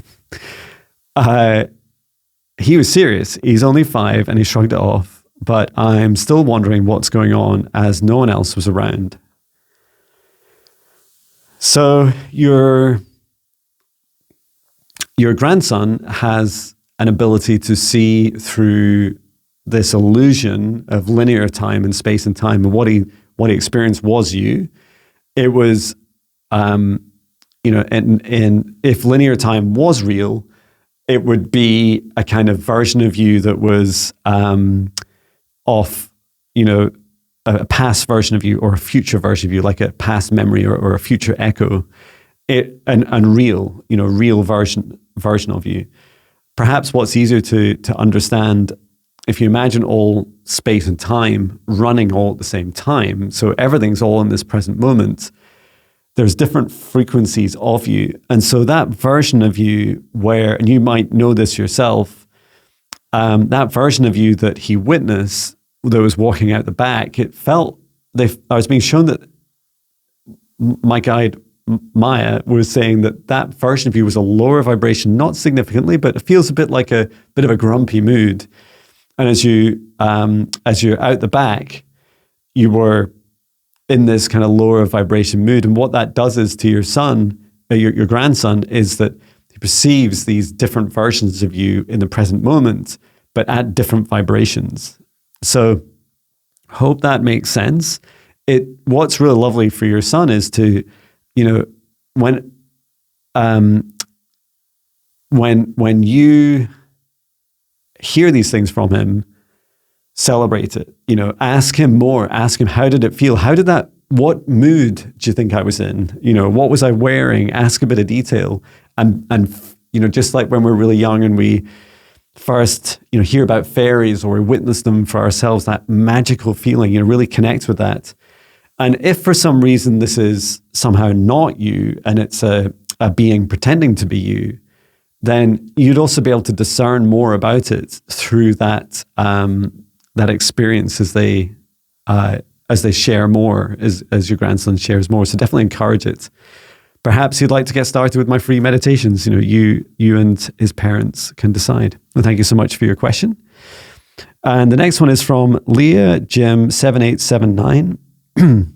He was serious. He's only 5 and he shrugged it off, but I'm still wondering what's going on as no one else was around. So your grandson has an ability to see through this illusion of linear time and space and time, and what he experienced was you. It was, and if linear time was real, it would be a kind of version of you that was a past version of you or a future version of you, like a past memory or a future echo, and real version of you. Perhaps what's easier to understand, if you imagine all space and time running all at the same time, so everything's all in this present moment, there's different frequencies of you. And so that version of you and you might know this yourself, that version of you that he witnessed, that was walking out the back, I was being shown that my guide, Maya, was saying that version of you was a lower vibration, not significantly, but it feels a bit like a bit of a grumpy mood. And as you're out the back, you were in this kind of lower vibration mood. And what that does is to your son, your grandson, is that he perceives these different versions of you in the present moment, but at different vibrations. So hope that makes sense. What's really lovely for your son is to, when you hear these things from him, celebrate it. Ask him more. Ask him, how did it feel? What mood do you think I was in? What was I wearing? Ask a bit of detail. And just like when we're really young and we first, hear about fairies or we witness them for ourselves, that magical feeling, really connect with that. And if for some reason this is somehow not you and it's a being pretending to be you, then you'd also be able to discern more about it through that experience as they share more, as your grandson shares more. So definitely encourage it. Perhaps you'd like to get started with my free meditations. You and his parents can decide. And thank you so much for your question. And the next one is from Leah Jim 7879. And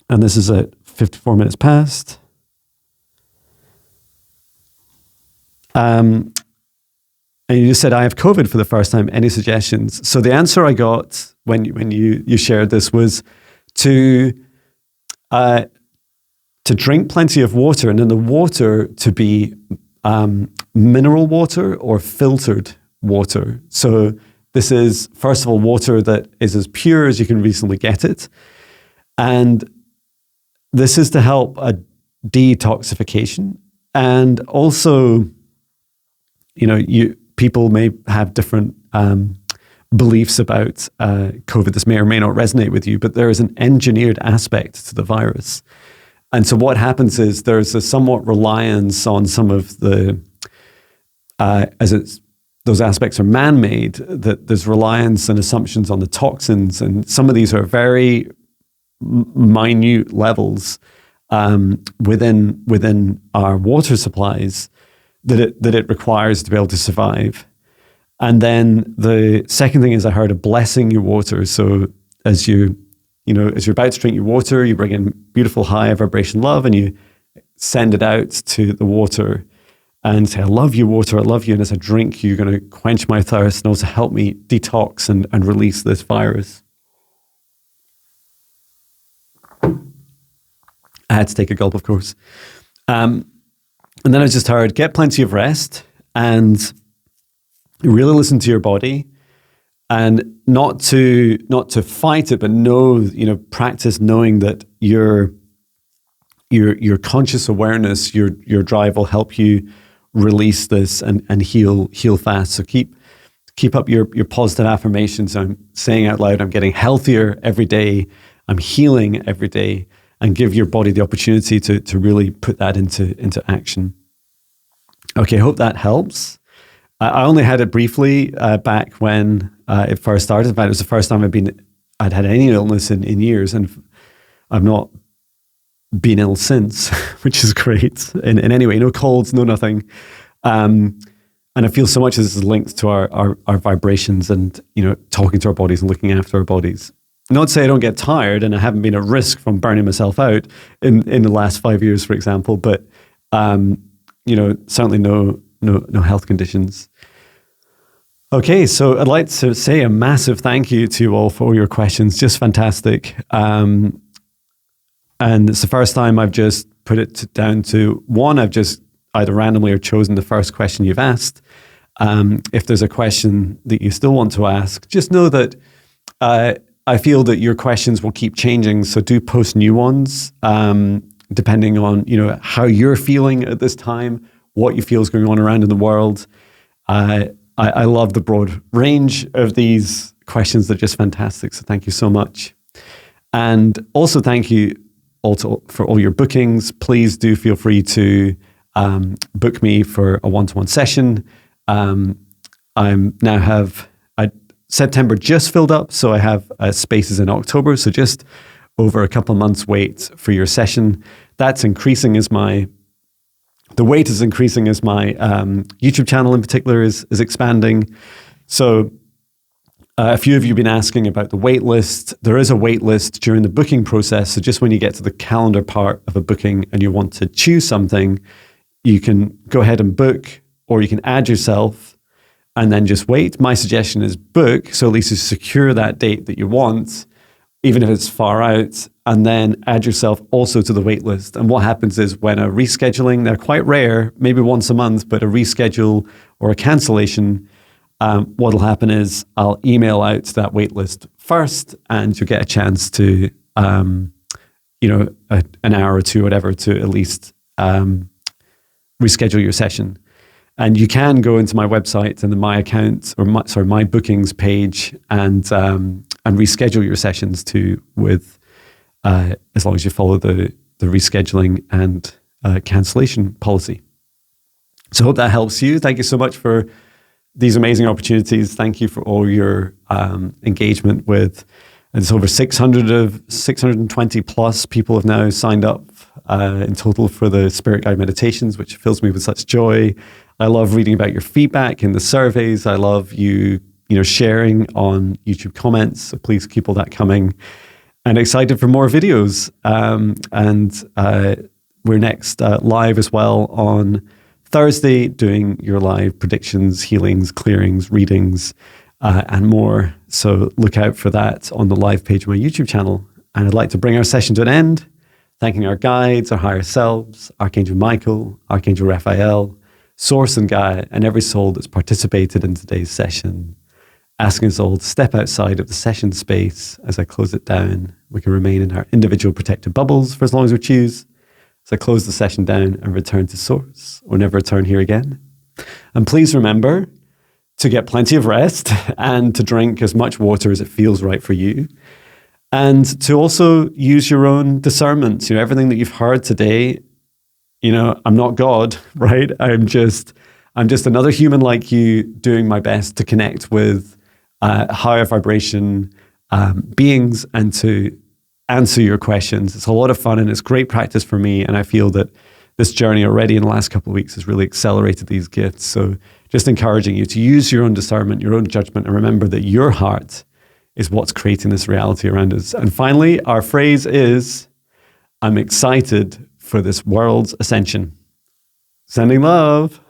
this is at 54 minutes past. And you just said, I have COVID for the first time. Any suggestions? So the answer I got when you shared this was to drink plenty of water, and then the water to be mineral water or filtered water. So this is, first of all, water that is as pure as you can reasonably get it. And this is to help a detoxification. And also, people may have different beliefs about COVID. This may or may not resonate with you, but there is an engineered aspect to the virus. And so what happens is there's a somewhat reliance on some of the those aspects are man-made, that there's reliance and assumptions on the toxins, and some of these are very minute levels within our water supplies that it requires to be able to survive. And then the second thing is, I heard of blessing your water. So as you're about to drink your water, you bring in beautiful high vibration love and you send it out to the water and say, I love you, water, I love you. And as I drink, you're going to quench my thirst and also help me detox and release this virus. I had to take a gulp, of course. And then I just heard, get plenty of rest and really listen to your body, and not to fight it, but practice knowing that your conscious awareness, your drive will help you release this and heal fast. So keep up your positive affirmations. I'm saying out loud, I'm getting healthier every day. I'm healing every day, and give your body the opportunity to really put that into action. Okay, hope that helps. I only had it briefly back when it first started. In fact, it was the first time I'd had any illness in years, and I've not been ill since, which is great. In any way, no colds, no nothing. And I feel so much this is linked to our vibrations and, talking to our bodies and looking after our bodies. Not to say I don't get tired and I haven't been at risk from burning myself out in the last 5 years, for example, but, certainly no health conditions. Okay, so I'd like to say a massive thank you to you all for all your questions. Just fantastic. And it's the first time I've just put it down to one. I've just either randomly or chosen the first question you've asked. If there's a question that you still want to ask, just know that I feel that your questions will keep changing. So do post new ones, depending on how you're feeling at this time, what you feel is going on around in the world. I love the broad range of these questions. They're just fantastic. So thank you so much. And also thank you also for all your bookings. Please do feel free to book me for a one-to-one session. September just filled up, so I have spaces in October. So just over a couple of months wait for your session. That's increasing the weight is increasing as my YouTube channel in particular is expanding. So a few of you have been asking about the wait list. There is a wait list during the booking process. So just when you get to the calendar part of a booking and you want to choose something, you can go ahead and book, or you can add yourself and then just wait. My suggestion is book, so at least you secure that date that you want, even if it's far out, and then add yourself also to the wait list. And what happens is when a rescheduling, they're quite rare, maybe once a month, but a reschedule or a cancellation, what'll happen is I'll email out that wait list first, and you'll get a chance to, an hour or two, whatever, to at least reschedule your session. And you can go into my website and my account, my bookings page, and reschedule your sessions with as long as you follow the rescheduling and cancellation policy. So I hope that helps you. Thank you so much for these amazing opportunities. Thank you for all your engagement with. It's over 620 plus people have now signed up in total for the Spirit Guide meditations, which fills me with such joy. I love reading about your feedback in the surveys. I love you sharing on YouTube comments. So please keep all that coming. And excited for more videos. We're next live as well on Thursday, doing your live predictions, healings, clearings, readings, and more. So look out for that on the live page of my YouTube channel. And I'd like to bring our session to an end, thanking our guides, our higher selves, Archangel Michael, Archangel Raphael, Source and Gaia, and every soul that's participated in today's session, asking us all to step outside of the session space. As I close it down, we can remain in our individual protected bubbles for as long as we choose. As I close the session down and return to Source, or never return here again. And please remember to get plenty of rest and to drink as much water as it feels right for you. And to also use your own discernment. Everything that you've heard today, I'm not God, right? I'm I'm just another human like you doing my best to connect with higher vibration beings and to answer your questions. It's a lot of fun and it's great practice for me. And I feel that this journey already in the last couple of weeks has really accelerated these gifts. So just encouraging you to use your own discernment, your own judgment, and remember that your heart is what's creating this reality around us. And finally, our phrase is, I'm excited for this world's ascension. Sending love.